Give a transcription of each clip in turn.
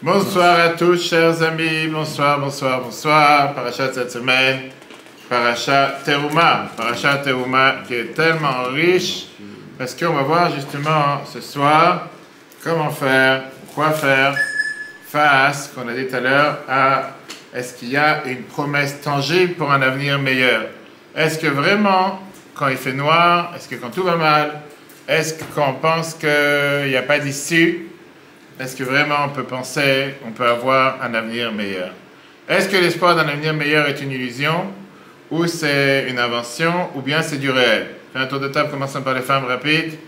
Bonsoir à tous, chers amis. Bonsoir, bonsoir, bonsoir. Parachat cette semaine, Parachat Teruma. Parachat Teruma qui est tellement riche parce qu'on va voir justement ce soir comment faire, quoi faire face, qu'on a dit tout à l'heure, à est-ce qu'il y a une promesse tangible pour un avenir meilleur? Est-ce que vraiment, quand il fait noir, est-ce que quand tout va mal, est-ce que quand on pense qu'il n'y a pas d'issue, est-ce que vraiment on peut penser, on peut avoir un avenir meilleur? Est-ce que l'espoir d'un avenir meilleur est une illusion, ou c'est une invention, ou bien c'est du réel? Fais un tour de table, commençons par les femmes rapides.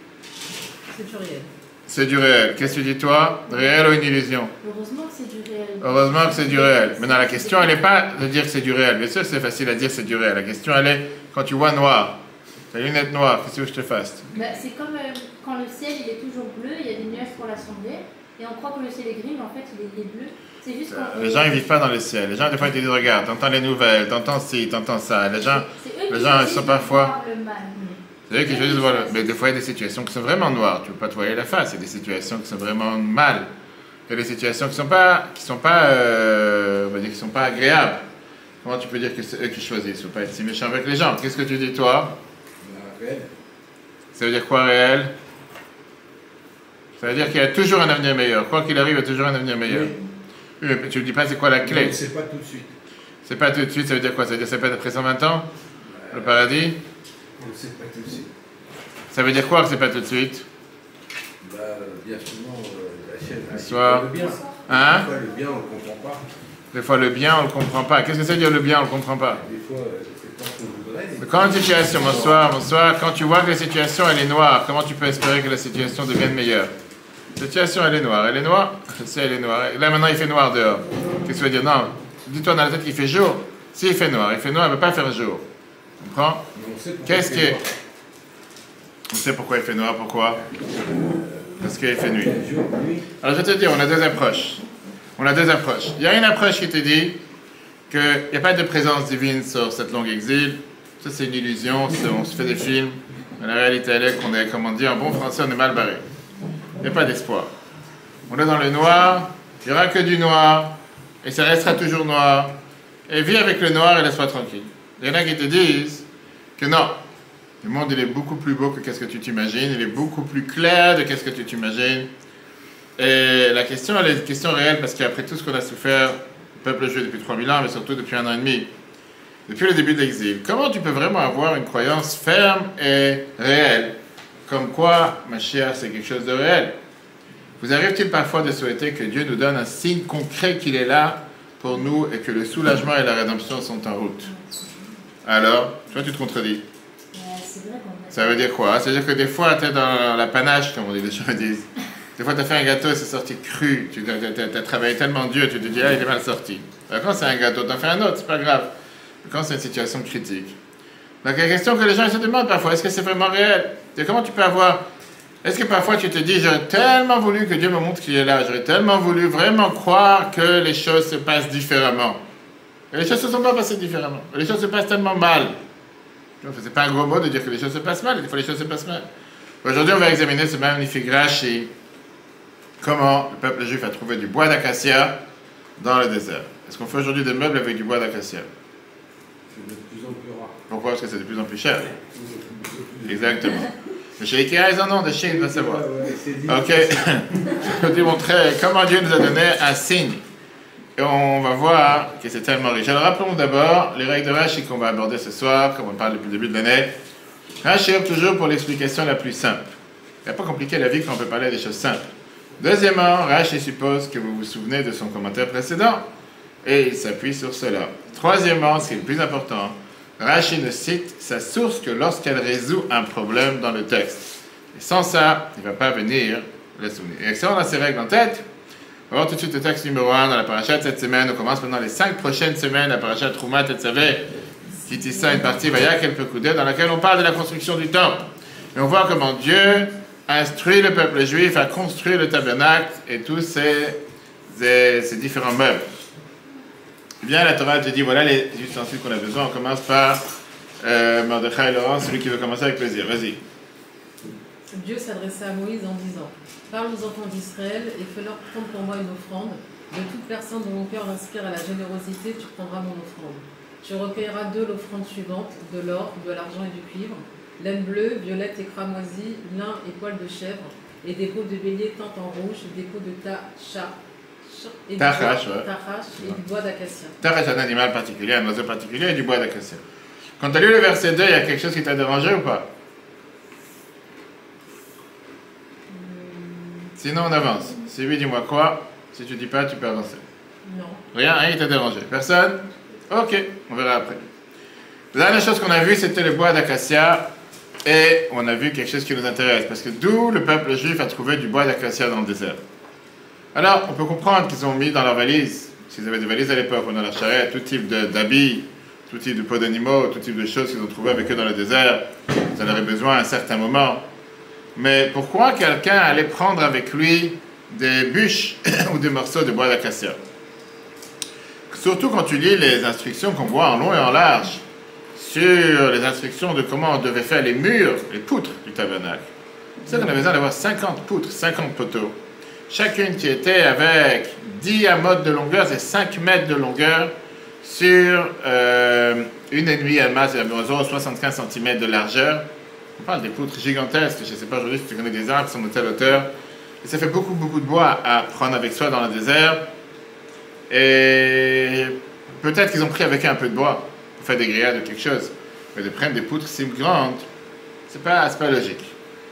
C'est du réel. C'est du réel. Qu'est-ce que tu dis toi? Réel ou une illusion? Heureusement que c'est du réel. Heureusement que c'est du réel. Maintenant, la question, elle n'est pas de dire que c'est du réel. Bien sûr, c'est facile à dire que c'est du réel. La question, elle est, quand tu vois noir, ta lunette noire, qu'est-ce que je te fasse? C'est comme quand le ciel il est toujours bleu, il y a des nuages pour l'assembler, et on croit que le ciel est gris, mais en fait il est bleu. C'est juste Les gens, ils vivent pas dans le ciel. Les gens, des fois, ils te disent, regarde, t'entends les nouvelles, t'entends ci, t'entends ça. Les gens, ils sont parfois... C'est eux qui choisissent de voir le... Mais des fois, il y a des situations qui sont vraiment noires. Tu ne peux pas te voiler la face. Il y a des situations qui sont vraiment mal. Il y a des situations qui sont pas on va dire, qui sont pas agréables. Comment tu peux dire que c'est eux qui choisissent? Il ne faut pas être si méchant avec les gens. Qu'est-ce que tu dis, toi? Réel. Ça veut dire quoi, réel? Ça veut dire qu'il y a toujours un avenir meilleur. Quoi qu'il arrive, il y a toujours un avenir meilleur. Oui, mais tu ne dis pas c'est quoi la clé? C'est pas tout de suite. C'est pas tout de suite, ça veut dire quoi? Ça veut dire que c'est pas après 120 ans? Le paradis? On ne sait pas tout de suite. Ça veut dire quoi que c'est pas tout de suite? Bien souvent, la chaîne. Bonsoir. Le bien. Hein? Des fois, le bien, on ne le comprend pas. Des fois, le bien, on ne le comprend pas. Qu'est-ce que ça veut dire le bien, on ne le comprend pas? Des fois, c'est pas ce qu'on voudrait. Quand une situation, bonsoir, bonsoir, quand tu vois que la situation, elle est noire, comment tu peux espérer que la situation devienne meilleure? La situation, elle est noire, je sais, elle est noire. Là, maintenant, il fait noir dehors. Qu'est-ce que ça veut dire? Non, dis-toi dans la tête qu'il fait jour. S'il fait noir, il ne peut pas faire jour. Tu comprends? Qu'est-ce qui est... On sait pourquoi il fait noir, pourquoi? Parce qu'il fait nuit. Alors, je vais te dire, on a deux approches. Il y a une approche qui te dit qu'il n'y a pas de présence divine sur cette longue exil. Ça, c'est une illusion, on se fait des films. Mais la réalité, elle est qu'on est, comme on dit en bon français, on est mal barré. Il n'y a pas d'espoir. On est dans le noir, il n'y aura que du noir, et ça restera toujours noir. Et vis avec le noir et laisse-toi tranquille. Il y en a qui te disent que non, le monde il est beaucoup plus beau que qu'est-ce que tu t'imagines, il est beaucoup plus clair de qu'est-ce que tu t'imagines. Et la question, elle est une question réelle, parce qu'après tout ce qu'on a souffert, le peuple juif depuis 3000 ans, mais surtout depuis 1 an et demi, depuis le début de l'exil, comment tu peux vraiment avoir une croyance ferme et réelle? Comme quoi, Mashiach, c'est quelque chose de réel. Vous arrive-t-il parfois de souhaiter que Dieu nous donne un signe concret qu'il est là pour nous et que le soulagement et la rédemption sont en route? Alors, toi, tu te contredis. Ça veut dire quoi? Ça veut dire que des fois, tu es dans la panache, comme on dit, les gens disent. Des fois, tu as fait un gâteau et c'est sorti cru. Tu as travaillé tellement dur, tu te dis, ah, il est mal sorti. Alors, quand c'est un gâteau, tu en fais un autre, c'est pas grave. Mais quand c'est une situation critique. Donc, la question que les gens se demandent parfois, est-ce que c'est vraiment réel? C'est comment tu peux avoir... Est-ce que parfois tu te dis, j'aurais tellement voulu que Dieu me montre qu'il est là, j'aurais tellement voulu vraiment croire que les choses se passent différemment. Et les choses ne se sont pas passées différemment. Les choses se passent tellement mal. C'est pas un gros mot de dire que les choses se passent mal, des fois les choses se passent mal. Aujourd'hui, on va examiner ce magnifique Rashi, comment le peuple juif a trouvé du bois d'acacia dans le désert. Est-ce qu'on fait aujourd'hui des meubles avec du bois d'acacia? C'est de plus en plus rare. Pourquoi? Parce que c'est de plus en plus cher. Exactement. Mais chez Ikea, ils en ont, de chez, il va savoir. Ok. Je vais te montrer comment Dieu nous a donné un signe. Et on va voir que c'est tellement riche. Alors rappelons d'abord les règles de Rashi qu'on va aborder ce soir, comme on parle depuis le début de l'année. Rashi opte toujours pour l'explication la plus simple. Il n'y a pas compliqué la vie quand on peut parler des choses simples. Deuxièmement, Rashi suppose que vous vous souvenez de son commentaire précédent. Et il s'appuie sur cela. Troisièmement, ce qui est le plus important, Rashi ne cite sa source que lorsqu'elle résout un problème dans le texte. Et sans ça, il ne va pas venir le souvenir. Et si on a ces règles en tête, on va voir tout de suite le texte numéro 1 dans la paracha de cette semaine. On commence pendant les 5 prochaines semaines, la paracha de Troumat et Tzavé, qui tissa une partie Vaya quelques coudées, dans laquelle on parle de la construction du temple. Et on voit comment Dieu a instruit le peuple juif à construire le tabernacle et tous ces différents meubles. Eh bien, la Torah te dit, voilà les ustensiles qu'on a besoin. On commence par Mordechai Laurent, celui qui veut commencer avec plaisir. Vas-y. Dieu s'adressa à Moïse en disant, parle aux enfants d'Israël et fais-leur prendre pour moi une offrande, De toute personne dont mon cœur inspire à la générosité, tu prendras mon offrande. Tu recueilleras de l'offrande suivante, de l'or, de l'argent et du cuivre, laine bleue, violette et cramoisie, lin et poils de chèvre, et des peaux de bélier teintes en rouge, des peaux de Tachash, ouais. et du bois d'acacia. Tachash est un animal particulier, un oiseau particulier et du bois d'acacia. Quand tu as lu le verset 2, il y a quelque chose qui t'a dérangé ou pas? Sinon, on avance. Si oui, dis-moi quoi. Si tu dis pas, tu peux avancer. Non. Rien qui t'a dérangé. Personne? Ok, on verra après. La dernière chose qu'on a vue, c'était le bois d'acacia. Et on a vu quelque chose qui nous intéresse. Parce que d'où le peuple juif a trouvé du bois d'acacia dans le désert? Alors, on peut comprendre qu'ils ont mis dans leur valise, s'ils avaient des valises à l'époque, ou dans leur charrette, tout type d'habits, tout type de peaux d'animaux, tout type de choses qu'ils ont trouvées avec eux dans le désert. Ils en auraient besoin à un certain moment. Mais pourquoi quelqu'un allait prendre avec lui des bûches ou des morceaux de bois d'acacia? Surtout quand tu lis les instructions qu'on voit en long et en large sur les instructions de comment on devait faire les murs, les poutres du tabernacle. C'est qu'on avait besoin d'avoir 50 poutres, 50 poteaux. Chacune qui était avec 10 amotes de longueur et 5 mètres de longueur sur une et demie à masse, environ 75 cm de largeur. On parle des poutres gigantesques, je ne sais pas aujourd'hui si tu connais des arbres qui sont de telle hauteur. Et ça fait beaucoup, beaucoup de bois à prendre avec soi dans le désert. Et peut-être qu'ils ont pris avec eux un peu de bois pour faire des grillades ou quelque chose. Mais de prendre des poutres si grandes, c'est pas logique.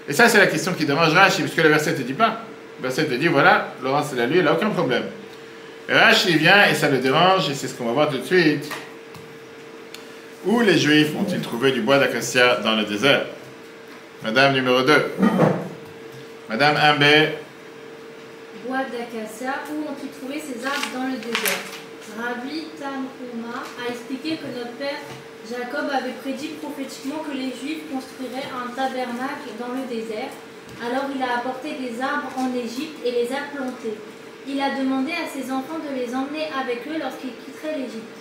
Et ça, c'est la question qui dérange Rashi, puisque le verset ne te dit pas. Le verset te dit, voilà, Laurent c'est la lui, il n'a aucun problème. Et Rashi vient et ça le dérange, et c'est ce qu'on va voir tout de suite. Où les Juifs ont-ils trouvé du bois d'acacia dans le désert? Madame numéro 2. Madame 1B. Bois d'acacia, où ont-ils trouvé ces arbres dans le désert? Rabbi Tanhuma a expliqué que notre père Jacob avait prédit prophétiquement que les Juifs construiraient un tabernacle dans le désert. Alors il a apporté des arbres en Égypte et les a plantés. Il a demandé à ses enfants de les emmener avec eux lorsqu'ils quitteraient l'Égypte.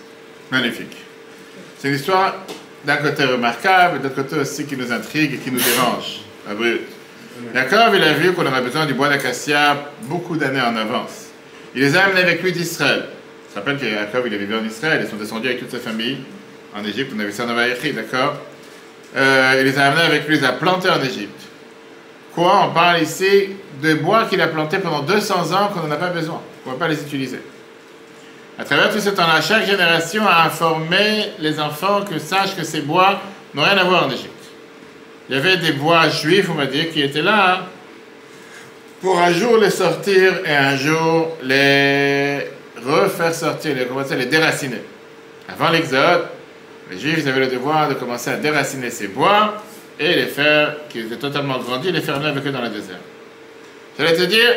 Magnifique. C'est une histoire d'un côté remarquable, d'autre côté aussi qui nous intrigue et qui nous dérange. À brut. Jacob, il a vu qu'on aurait besoin du bois d'acacia beaucoup d'années en avance. Il les a amenés avec lui d'Israël. Je te rappelle que Jacob, il est vécu en Israël, ils sont descendus avec toute sa famille en Égypte, on a vu ça dans Vaïchi, d'accord? Il les a amenés avec lui, il les a plantés en Égypte. Quoi? On parle ici de bois qu'il a plantés pendant 200 ans qu'on n'en a pas besoin, qu'on ne va pas les utiliser. À travers tout ce temps-là, chaque génération a informé les enfants que sachent que ces bois n'ont rien à voir en Égypte. Il y avait des bois juifs, on va dire, qui étaient là pour un jour les sortir et un jour les refaire sortir, les déraciner. Avant l'Exode, les Juifs avaient le devoir de commencer à déraciner ces bois et les faire, qui étaient totalement grandis, les faire venir avec eux dans le désert. J'allais te dire,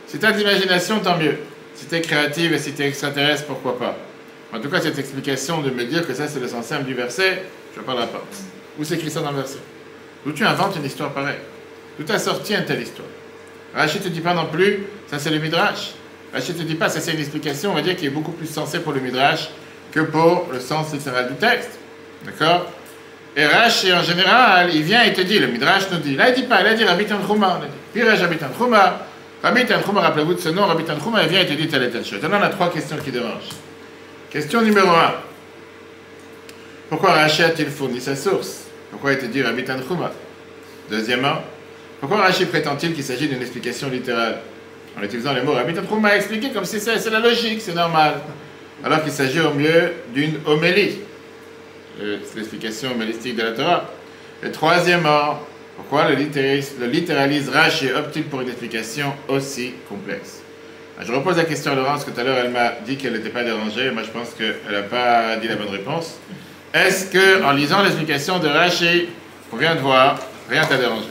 si tu as de l'imagination, tant mieux. Si tu es créative et si tu es extraterrestre, pourquoi pas. En tout cas, cette explication de me dire que ça c'est le sens simple du verset, je ne parlerai pas. Où c'est écrit ça dans le verset? D'où tu inventes une histoire pareille? D'où tu as sorti une telle histoire? Rachid ne te dit pas non plus, ça c'est le Midrash. Rachid ne te dit pas, ça c'est une explication, on va dire, qui est beaucoup plus sensée pour le Midrash que pour le sens littéral du texte. D'accord? Et Rashi, en général, il vient et te dit, le Midrash nous dit, là il dit pas, il a dit Rabbi Tanhuma, on a dit, Piraj Rabbi Tanhuma, Rabbi Tanhuma, rappelez-vous de ce nom, Rabbi Tanhuma, il vient et te dit telle et telle chose. Maintenant, on a 3 questions qui dérangent. Question numéro 1. Pourquoi Rashi a-t-il fourni sa source? Pourquoi il te dit Rabbi Tanhuma? Deuxièmement, pourquoi Rashi prétend-il qu'il s'agit d'une explication littérale? En utilisant les mots Rabbi Tanhuma a expliqué comme si c'est la logique, c'est normal. Alors qu'il s'agit au mieux d'une homélie. C'est l'explication homélistique de la Torah. Et troisièmement, pourquoi le littéralise Rashi opte-t-il pour une explication aussi complexe? Je repose la question à Laurence, que tout à l'heure elle m'a dit qu'elle n'était pas dérangée. Moi je pense qu'elle n'a pas dit la bonne réponse. Est-ce que en lisant l'explication de Rashi, qu'on vient de voir, rien t'a dérangé?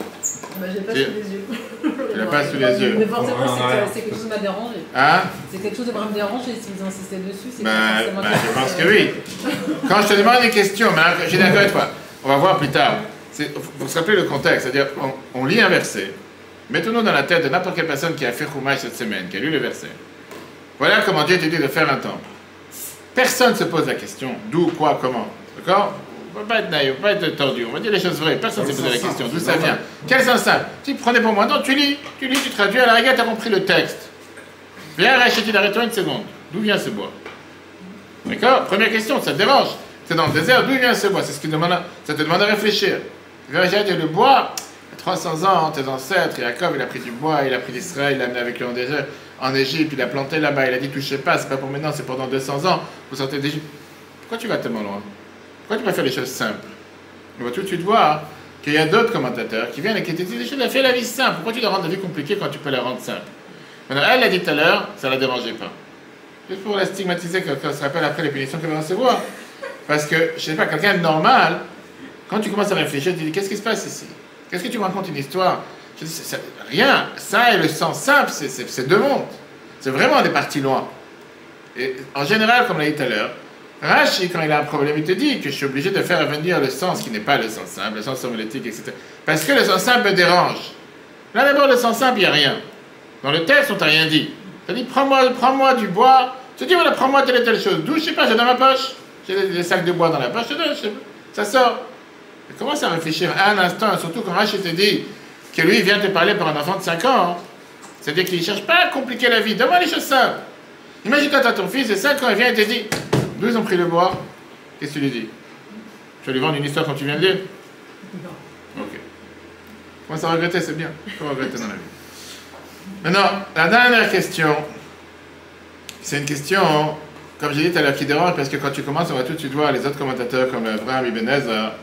Bah, j'ai pas sous les yeux. Tu l'as pas sous les yeux. Mais forcément, c'est quelque chose qui m'a dérangé. Hein? C'est quelque chose qui va me déranger si vous insistez dessus. C'est je pense que oui. Quand je te demande des questions, je suis d'accord avec toi. On va voir plus tard. Il faut se rappeler le contexte. C'est-à-dire, on lit un verset. Mettons-nous dans la tête de n'importe quelle personne qui a fait Chumash cette semaine, qui a lu le verset. Voilà comment Dieu te dit de faire un temple. Personne ne se pose la question d'où, quoi, comment. D'accord? On ne va pas être naïf, on ne va pas être tordu, on va dire les choses vraies. Personne ne s'est posé la question d'où ça vient. Quel sens ça? Tu prenais pour moi? Non, tu lis, tu traduis, à la rigueur, tu as compris le texte. Viens, Rachid, arrête-toi une seconde. D'où vient ce bois? D'accord? Première question, ça te dérange. C'est dans le désert, d'où vient ce bois? C'est ce qui demande, ça te demande à réfléchir. Le bois, il y a 300 ans, tes ancêtres, Jacob, il a pris du bois, il a pris d'Israël, il l'a amené avec lui en Égypte, il a planté là-bas, il a dit touchez pas, c'est pas pour maintenant, c'est pendant 200 ans, vous sortez d'Égypte. Pourquoi tu vas tellement loin? Pourquoi tu vas faire les choses simples? On va tout de suite voir qu'il y a d'autres commentateurs qui viennent et qui te disent fais la vie simple, pourquoi tu dois rendre la vie compliquée quand tu peux la rendre simple? Maintenant, elle l'a dit tout à l'heure, ça ne la dérangeait pas. Juste pour la stigmatiser, quand on se rappelle après les punitions qu'elle va recevoir. Parce que, je ne sais pas, quelqu'un de normal, quand tu commences à réfléchir, tu te dis qu'est-ce qui se passe ici? Qu'est-ce que tu me racontes une histoire? Je dis, rien, ça et le sens simple, c'est deux mondes. C'est vraiment des parties loin. Et en général, comme on l'a dit tout à l'heure, Rashi, quand il a un problème, il te dit que je suis obligé de faire revenir le sens qui n'est pas le sens simple, le sens homilétique, etc. Parce que le sens simple me dérange. Là, d'abord, le sens simple, il n'y a rien. Dans le texte, on t'a rien dit. Tu as dit, prends-moi du bois. Tu dis, voilà, prends-moi telle et telle chose. D'où, je sais pas, j'ai dans ma poche. J'ai des sacs de bois dans la poche, je te donne, ça sort. Et commence à réfléchir un instant, surtout quand Rachid te dit que lui, il vient te parler par un enfant de 5 ans. Hein. C'est-à-dire qu'il ne cherche pas à compliquer la vie. Donne-moi les choses simples. Imagine quand tu as ton fils de 5 ans, il vient et te dit, d'où ils ont pris le bois? Qu'est-ce que tu lui dis? Tu vas lui vendre une histoire comme tu viens de dire? Non. Ok. Commence à regretter, c'est bien. Il faut regretter dans la vie. Maintenant, la dernière question, c'est une question, comme j'ai dit tout à l'heure, qui dérange, parce que quand tu commences, on va tout de suite voir les autres commentateurs comme Abraham Ibn Ezra,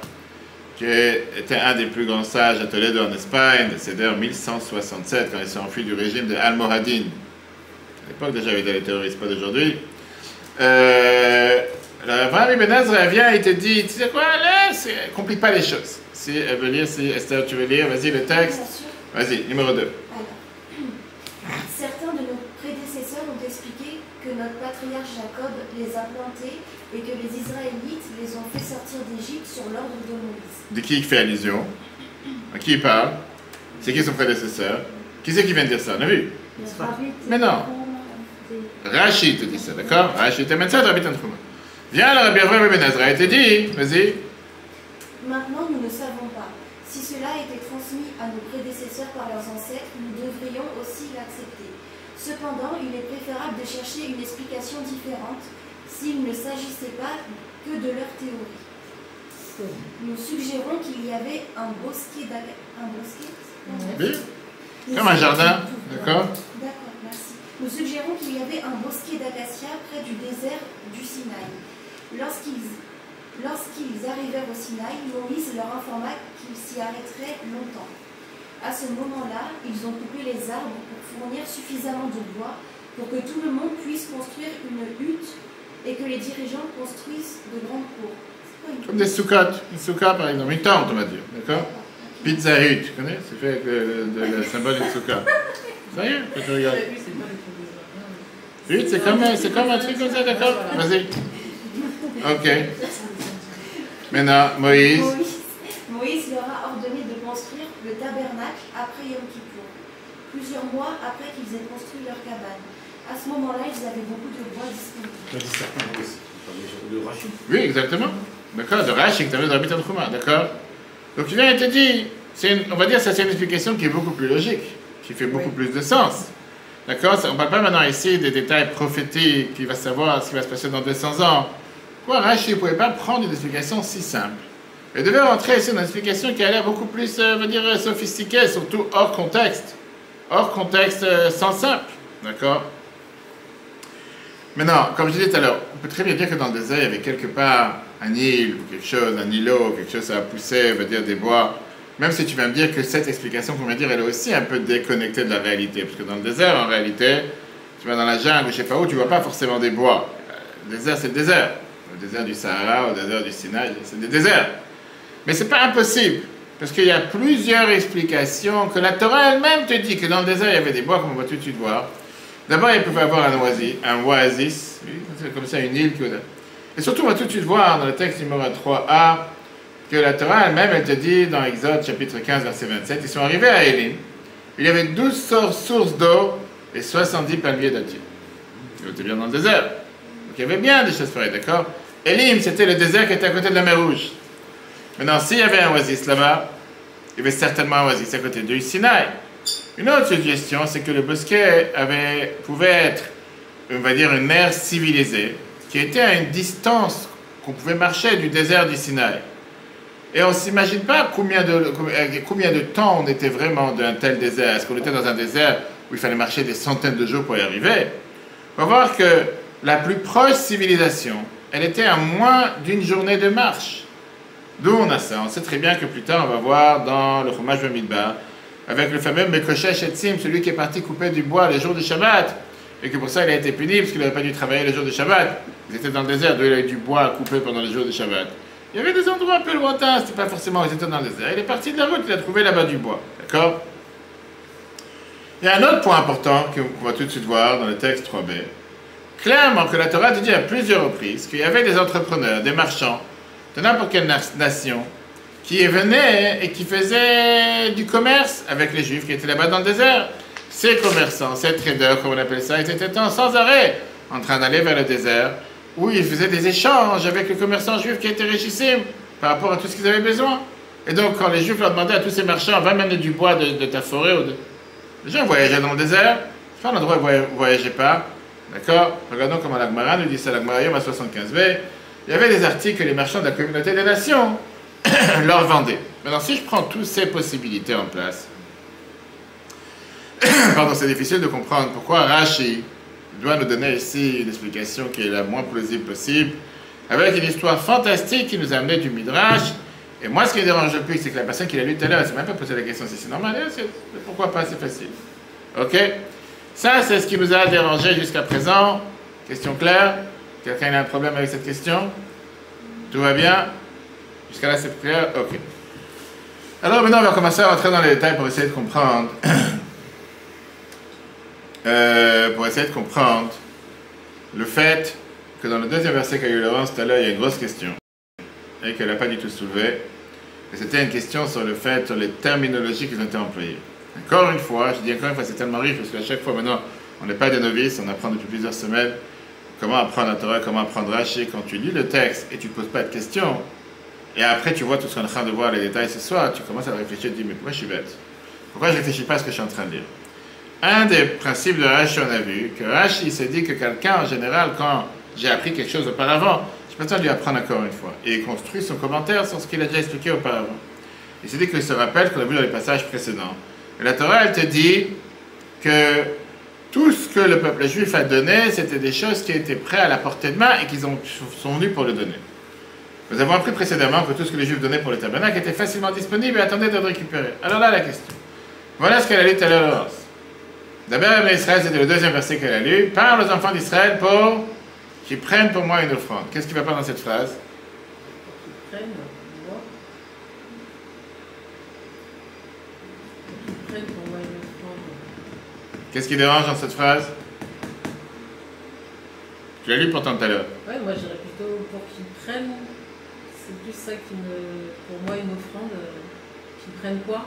qui était un des plus grands sages à Toledo en Espagne, décédé en 1167, quand il s'est enfui du régime de Almohadine. À l'époque, déjà, il y avait les terroristes, pas d'aujourd'hui. Abraham Ibn Ezra vient et te dit, tu sais quoi, là, complique pas les choses. Si elle veut lire, si Esther, tu veux lire, vas-y, le texte. Vas-y, numéro 2. Certains de nos prédécesseurs ont expliqué que notre patriarche Jacob les a plantés et que les Israélites les ont fait sortir d'Égypte sur l'ordre de Moïse. De qui il fait allusion? À qui il parle? C'est qui son prédécesseur? Qui c'est qui vient de dire ça? On a vu? Mais non. Rachid te dit ça, d'accord? Rachid te met ça, Rabbi Tanchuma. Viens, le Rabbi Avraham Ibn Ezra, il te dit, vas-y. Maintenant, nous ne savons pas. Si cela a été transmis à nos prédécesseurs par leurs ancêtres, nous devrions aussi l'accepter. Cependant, il est préférable de chercher une explication différente s'il ne s'agissait pas que de leur théorie. Nous suggérons qu'il y avait un bosquet d'acacia. Oui. Comme un jardin, d'accord? D'accord, merci. Nous suggérons qu'il y avait un bosquet d'acacia près du désert du Sinaï. Lorsqu'ils arrivèrent au Sinaï, Moïse leur informa qu'ils s'y arrêteraient longtemps. À ce moment-là, ils ont coupé les arbres pour fournir suffisamment de bois pour que tout le monde puisse construire une hutte et que les dirigeants construisent de grandes cours. Comme des soukottes. Une souka, par exemple. Une tente, on va dire. D'accord? Pizza Hut, tu connais? C'est fait avec le symbole d'une souka. Ça y est, que tu regardes. Hut, c'est comme un truc comme ça, d'accord? Vas-y. Ok. Maintenant, Moïse leur a ordonné de construire le tabernacle après Yom Kippour, plusieurs mois après qu'ils aient construit leur cabane. À ce moment-là, ils avaient beaucoup de bois disponible. De Rachid. Oui, exactement. D'accord, de Rachid, tu as vu de Rabbi Tanchuma, d'accord? Donc tu viens et te dis, on va dire ça c'est une explication qui est beaucoup plus logique, qui fait beaucoup plus de sens. D'accord? On ne parle pas maintenant ici des détails prophétiques, qui va savoir ce qui va se passer dans 200 ans. Quoi, Rachid ne pouvait pas prendre une explication si simple. Il devait rentrer ici dans une explication qui a l'air beaucoup plus, sophistiquée, surtout hors contexte. Hors contexte, sans simple. D'accord? Maintenant, comme je disais tout à l'heure, on peut très bien dire que dans le désert, il y avait quelque part un île, ou quelque chose, un îlot, quelque chose à pousser, on va dire des bois. Même si tu vas me dire que cette explication qu'on va dire, elle est aussi un peu déconnectée de la réalité. Parce que dans le désert, en réalité, tu vas dans la jungle, je ne sais pas où, tu ne vois pas forcément des bois. Le désert, c'est le désert. Le désert du Sahara, au désert du Sinaï, c'est des déserts. Mais ce n'est pas impossible. Parce qu'il y a plusieurs explications que la Torah elle-même te dit que dans le désert, il y avait des bois, comme on va tout de suite voir. D'abord, il pouvait avoir un oasis, c'est comme ça une île. Et surtout, on va tout de suite voir dans le texte numéro 3a que la Torah elle-même, elle te dit dans Exode chapitre 15, verset 27, ils sont arrivés à Élim, il y avait 12 sources d'eau et 70 palmiers dattiers. Ils étaient bien dans le désert. Donc il y avait bien des choses pareilles, d'accord? Élim, c'était le désert qui était à côté de la mer Rouge. Maintenant, s'il y avait un oasis là-bas, il y avait certainement un oasis à côté du Sinaï. Une autre suggestion, c'est que le bosquet pouvait être, on va dire, une aire civilisée, qui était à une distance qu'on pouvait marcher du désert du Sinaï. Et on ne s'imagine pas combien de temps on était vraiment d'un tel désert. Est-ce qu'on était dans un désert où il fallait marcher des centaines de jours pour y arriver? On va voir que la plus proche civilisation, elle était à moins d'une journée de marche. D'où on a ça. On sait très bien que plus tard, on va voir dans le Chumash Bamidbar, avec le fameux Mekoshesh Etzim, celui qui est parti couper du bois les jours de Shabbat, et que pour ça il a été puni, parce qu'il n'avait pas dû travailler les jours de Shabbat. Il était dans le désert, d'où il a eu du bois à couper pendant les jours de Shabbat. Il y avait des endroits un peu lointains, c'était pas forcément où ils étaient dans le désert. Il est parti de la route, il a trouvé là-bas du bois. D'accord? Il y a un autre point important qu'on va tout de suite voir dans le texte 3b. Clairement que la Torah te dit à plusieurs reprises qu'il y avait des entrepreneurs, des marchands, de n'importe quelle nation, qui venaient et qui faisaient du commerce avec les Juifs qui étaient là-bas dans le désert. Ces commerçants, ces traders, comme on appelle ça, ils étaient sans arrêt en train d'aller vers le désert, où ils faisaient des échanges avec les commerçants juifs qui étaient richissimes par rapport à tout ce qu'ils avaient besoin. Et donc, quand les Juifs leur demandaient à tous ces marchands, va m'amener du bois de ta forêt, les gens voyageaient dans le désert, c'est pas un endroit où ils ne voyageaient pas. D'accord? Regardons comment la Gemara nous dit ça, la Gemara Yom à 75b. Il y avait des articles que les marchands de la communauté des nations leur vendaient. Maintenant, si je prends toutes ces possibilités en place, pardon, c'est difficile de comprendre pourquoi Rashi doit nous donner ici une explication qui est la moins plausible possible, avec une histoire fantastique qui nous a amené du Midrash. Et moi, ce qui me dérange le plus, c'est que la personne qui l'a lu tout à l'heure, elle ne s'est même pas posé la question si c'est normal. Pourquoi pas, c'est facile. Ok? Ça, c'est ce qui nous a dérangé jusqu'à présent. Question claire? Quelqu'un a un problème avec cette question? Tout va bien? Jusqu'à là, c'est clair? Ok. Alors maintenant, on va commencer à rentrer dans les détails pour essayer de comprendre. Le fait que dans le deuxième verset qu'a eu Laurence tout à l'heure, il y a une grosse question et qu'elle n'a pas du tout soulevée. Et c'était une question sur le fait, sur les terminologies qui ont été employées. Encore une fois, je dis encore une fois, c'est tellement riche parce qu'à chaque fois maintenant, on n'est pas des novices, on apprend depuis plusieurs semaines comment apprendre la Torah, comment apprendre Rashi. Quand tu lis le texte et tu ne poses pas de questions, et après tu vois tout ce qu'on est en train de voir, les détails ce soir, tu commences à réfléchir et te dis, mais pourquoi je suis bête? Pourquoi je ne réfléchis pas à ce que je suis en train de lire? Un des principes de Rashi, on a vu que Rashi s'est dit que quelqu'un, en général, quand j'ai appris quelque chose auparavant, je peux pas lui apprendre encore une fois. Et il construit son commentaire sur ce qu'il a déjà expliqué auparavant. Il s'est dit qu'il se rappelle qu'on a vu dans les passages précédents. Et la Torah, elle te dit que tout ce que le peuple juif a donné, c'était des choses qui étaient prêtes à la portée de main et qu'ils sont venus pour le donner. Nous avons appris précédemment que tout ce que les Juifs donnaient pour le tabernacle était facilement disponible et attendait d'être récupéré. Alors là, la question. Voilà ce qu'elle a lu tout à l'heure. D'abord, Israël, c'était le deuxième verset qu'elle a lu. Parle aux enfants d'Israël pour qu'ils prennent pour moi une offrande. Qu'est-ce qui ne va pas dans cette phrase? Qu'ils prennent pour moi une offrande. Qu'est-ce qui dérange dans cette phrase? Tu l'as lu pourtant tout à l'heure. Ouais, moi j'irais plutôt pour qu'ils prennent. C'est plus ça qui me. Pour moi, une offrande. Qu'ils prennent quoi?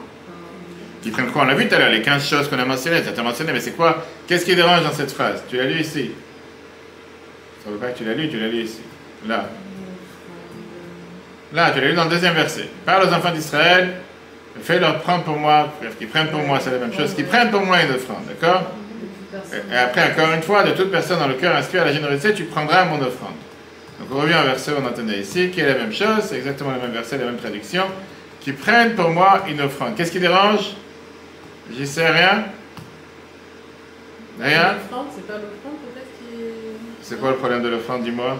Qu'ils prennent quoi? On a vu tout à l'heure les 15 choses qu'on a mentionnées. Ça t'a mentionné, mais c'est quoi? Qu'est-ce qui dérange dans cette phrase? Tu l'as lu ici. Ça ne veut pas que tu l'as lu ici. Là. Là, tu l'as lu dans le deuxième verset. Parle aux enfants d'Israël, fais-leur prendre pour moi, qu'ils prennent pour moi, c'est la même chose, qu'ils prennent pour moi une offrande, d'accord? Et après, encore une fois, de toute personne dans le cœur inscrit à la générosité, tu prendras mon offrande. Donc on revient au verset qu'on entendait ici, qui est la même chose, c'est exactement le même verset, la même traduction. Qui prennent pour moi une offrande. Qu'est-ce qui dérange? J'y sais rien? Rien? L'offrande, c'est pas l'offrande peut-être qui est. C'est quoi le problème de l'offrande, dis-moi?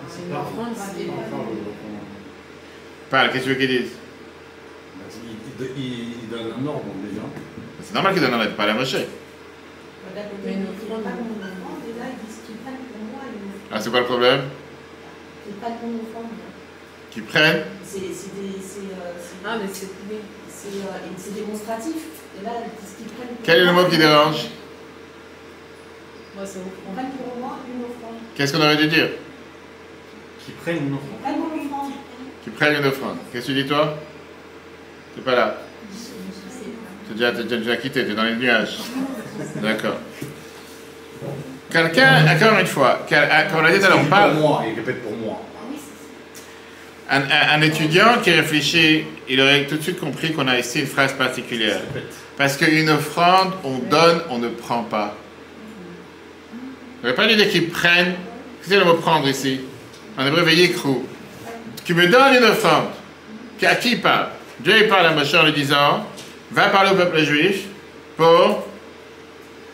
C'est une offrande, c'est. Parle, qu'est-ce que tu veux qu'ils disent? Il donne un ordre déjà. C'est normal qu'ils donnent un ordre, pas à la Moshe. Mais une offrande. Ah, c'est quoi le problème? Qu'ils prennent? Ah, mais c'est. Oui. C'est démonstratif. Et là, ce qu'ils prennent. Quel est le mot qui dérange? Moi, c'est offrande. Ils prennent pour moi une offrande. Qu'est-ce qu'on aurait dû dire? Qui prennent une offrande. Ils prennent pour l'offrande. Qu'ils prennent une offrande. Qu'est-ce que tu dis, toi? Tu n'es pas là. T'es déjà quitté, tu es dans les nuages. D'accord. Quelqu'un, encore une fois, comme on l'a dit tout à l'heure, on parle. Pour moi, il répète pour moi. Un étudiant qui réfléchit, il aurait tout de suite compris qu'on a ici une phrase particulière. Parce qu'une offrande, on donne, on ne prend pas. On ne veut pas dire qu'ils prennent. Qu'est-ce que c'est le mot prendre ici? En hébreu, yikru. Qui me donne une offrande. À qui il parle? Dieu il parle à Moshe en lui disant, va parler au peuple juif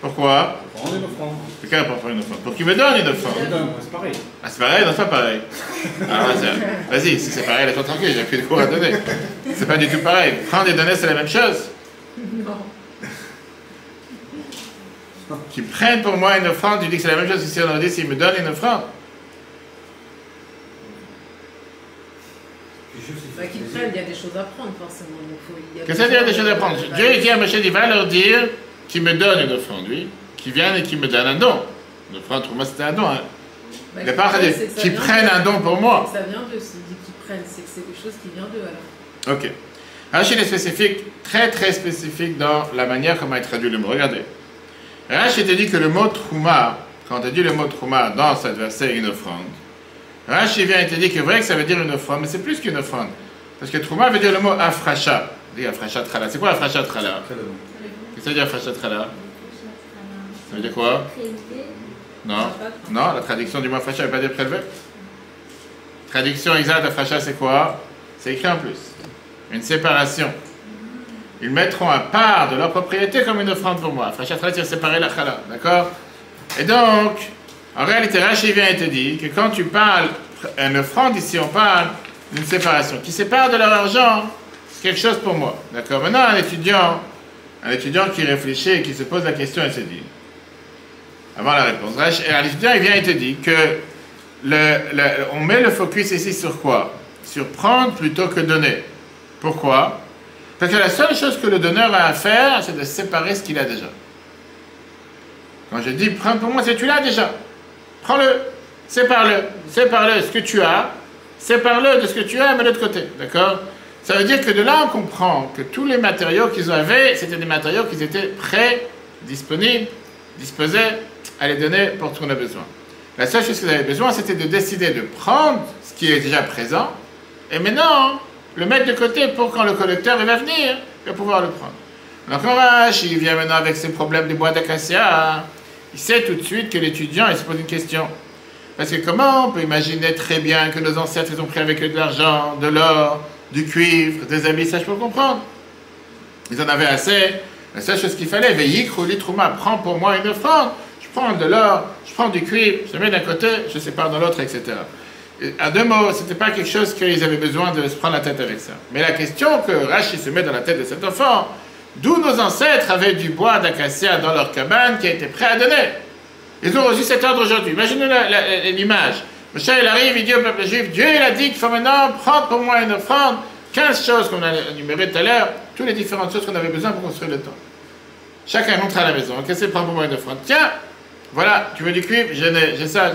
pourquoi? Prends une offrande. C'est quoi pour faire une offrande? Pour qu'il me donne une offrande. C'est pareil. Ah, c'est pareil? Non, c'est pas pareil. Ah, vas-y, si c'est pareil, laisse-moi tranquille, j'ai plus de cours à donner. C'est pas du tout pareil. Prendre et donner, c'est la même chose. Non. Qu'ils prennent pour moi une offrande, tu dis que c'est la même chose ici on aurait dit s'ils me donnent une offrande. Bah, qu'ils prennent, il y a des choses à prendre forcément. Qu'est-ce que ça veut dire des choses à prendre? Dieu dit à Moshe, il va leur dire qu'il me donne une offrande, oui. Qu'ils viennent et qu'ils me donnent un don. Une offrande pour moi c'était un don. Hein. Bah, Il n'est pas à dire qu'ils prennent un don pour moi. Ça vient d'eux, s'il dit qu'ils prennent, c'est que c'est quelque chose qui vient d'eux alors. Ok. Rachid est spécifique, très très spécifique dans la manière comment il traduit le mot. Regardez. Rachid te dit que le mot trouma, quand on a dit le mot trouma dans cette verset, une offrande, Rachid vient et te dit que vrai que ça veut dire une offrande, mais c'est plus qu'une offrande. Parce que trouma veut dire le mot afracha. Dit afracha trala. C'est quoi afracha trala? Qu'est-ce que ça veut dire afracha trala? Ça veut dire quoi? Non. Non, la traduction du mot afracha ne veut pas dire prélevé. Traduction exacte afracha c'est quoi? C'est écrit en plus. Une séparation. Ils mettront à part de leur propriété comme une offrande pour moi. Afracha trala c'est séparer la chala. D'accord? Et donc, en réalité, Rachid vient et te dit que quand tu parles une offrande, ici on parle d'une séparation. Qui sépare de leur argent, c'est quelque chose pour moi. D'accord? Maintenant, un étudiant qui réfléchit et qui se pose la question, il se dit, avant la réponse, l'étudiant il vient et te dit que on met le focus ici sur quoi? Sur prendre plutôt que donner. Pourquoi? Parce que la seule chose que le donneur a à faire, c'est de séparer ce qu'il a déjà. Quand je dis prends pour moi, c'est tu l'as déjà. Prends-le, sépare-le, ce que tu as, sépare-le de ce que tu as, mais de l'autre côté, d'accord? Ça veut dire que de là, on comprend que tous les matériaux qu'ils avaient, c'était des matériaux qui étaient prêts, disponibles, disposés à les donner pour ce qu'on a besoin. La seule chose qu'ils avaient besoin, c'était de décider de prendre ce qui est déjà présent, et maintenant, le mettre de côté pour quand le collecteur va venir, il va pouvoir le prendre. Donc, il vient maintenant avec ses problèmes de bois d'acacia. Il sait tout de suite que l'étudiant, il se pose une question. Parce que comment on peut imaginer très bien que nos ancêtres, ils ont pris avec eux de l'argent, de l'or, du cuivre, des habits, ça je peux comprendre. Ils en avaient assez. La seule chose qu'il fallait, veillikru li trouma, prends pour moi une offrande. Je prends de l'or, je prends du cuivre, je le mets d'un côté, je sépare dans l'autre, etc. Et à deux mots, ce n'était pas quelque chose qu'ils avaient besoin de se prendre la tête avec ça. Mais la question que Rashi se met dans la tête de cet enfant, d'où nos ancêtres avaient du bois d'acacia dans leur cabane qui a été prêt à donner. Ils ont reçu cet ordre aujourd'hui. Imaginez l'image. Moshe, il arrive, il dit au peuple juif, Dieu il a dit qu'il faut maintenant prendre pour moi une offrande, 15 choses qu'on a énumérées tout à l'heure, toutes les différentes choses qu'on avait besoin pour construire le temple. Chacun rentre à la maison. Qu'est-ce que c'est prendre pour moi une offrande? Tiens, voilà, tu veux du cuivre? J'ai ça.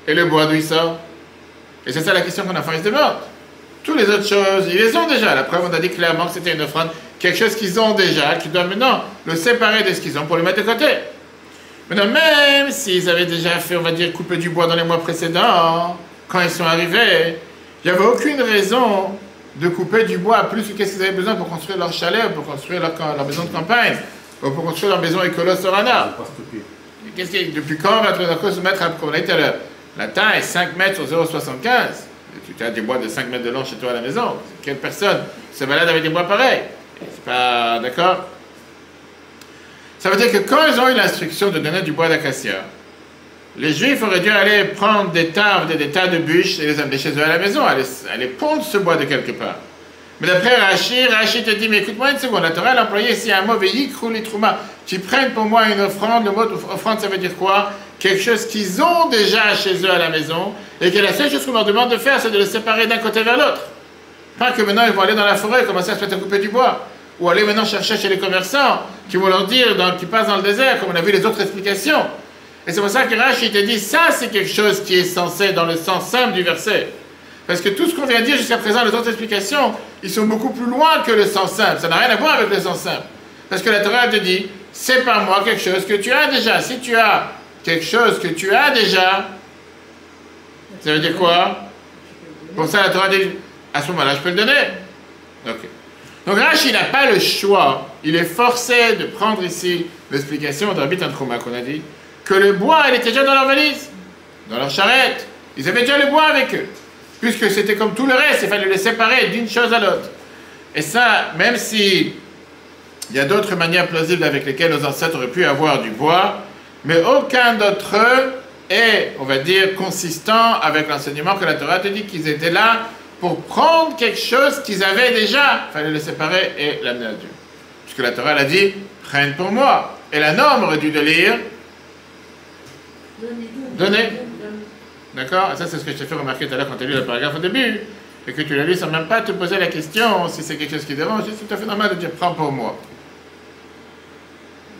Et le bois d'où il sort? Et c'est ça la question qu'on a fait, ils se demandent. Toutes les autres choses, ils les ont déjà. La preuve, on a dit clairement que c'était une offrande, quelque chose qu'ils ont déjà, qu'ils doivent maintenant le séparer de ce qu'ils ont pour le mettre de côté. Maintenant, même s'ils avaient déjà fait, on va dire, couper du bois dans les mois précédents, quand ils sont arrivés, il n'y avait aucune raison de couper du bois plus que qu'est-ce qu'ils avaient besoin pour construire leur chalet, pour construire leur maison de campagne, ou pour construire leur maison écolo-sorana. Depuis quand on va se mettre à, comme on a dit tout à l'heure, la taille est 5 mètres sur 0,75. Tu as des bois de 5 mètres de long chez toi à la maison. Quelle personne se balade avec des bois pareils? C'est pas d'accord? Ça veut dire que quand ils ont eu l'instruction de donner du bois d'acacia, les Juifs auraient dû aller prendre des tas de bûches et les amener chez eux à la maison, aller pondre ce bois de quelque part. Mais d'après Rachid te dit, mais écoute-moi une seconde, la Torah a employé ici un mot, veillikru li trouma, qui prennent pour moi une offrande. Le mot offrande, ça veut dire quoi? Quelque chose qu'ils ont déjà chez eux à la maison, et que la seule chose qu'on leur demande de faire, c'est de le séparer d'un côté vers l'autre. Pas que maintenant ils vont aller dans la forêt et commencer à se mettre à couper du bois. Ou aller maintenant chercher chez les commerçants, qui vont leur dire, qui passent dans le désert, comme on a vu les autres explications. Et c'est pour ça que Rachid te dit, ça c'est quelque chose qui est censé dans le sens simple du verset. Parce que tout ce qu'on vient de dire jusqu'à présent, les autres explications, ils sont beaucoup plus loin que le sens simple. Ça n'a rien à voir avec le sens simple. Parce que la Torah te dit, sépare-moi quelque chose que tu as déjà. Si tu as quelque chose que tu as déjà, ça veut dire quoi? Pour ça, la Torah dit, à ce moment-là, je peux le donner. Ok. Donc Rashi n'a pas le choix, il est forcé de prendre ici l'explication de Rabbi Tanchuma qu'on a dit, que le bois, il était déjà dans leur valise, dans leur charrette. Ils avaient déjà le bois avec eux. Puisque c'était comme tout le reste, il fallait les séparer d'une chose à l'autre. Et ça, même si il y a d'autres manières plausibles avec lesquelles nos ancêtres auraient pu avoir du bois, mais aucun d'entre eux est, on va dire, consistant avec l'enseignement que la Torah te dit qu'ils étaient là pour prendre quelque chose qu'ils avaient déjà. Il fallait le séparer et l'amener à Dieu. Puisque la Torah l'a dit, prenne pour moi. Et la norme aurait dû de lire, donnez. D'accord? Et ça, c'est ce que je t'ai fait remarquer tout à l'heure quand tu as lu le paragraphe au début. Et que tu l'as lu sans même pas te poser la question si c'est quelque chose qui dérange. C'est tout à fait normal de dire, prends pour moi.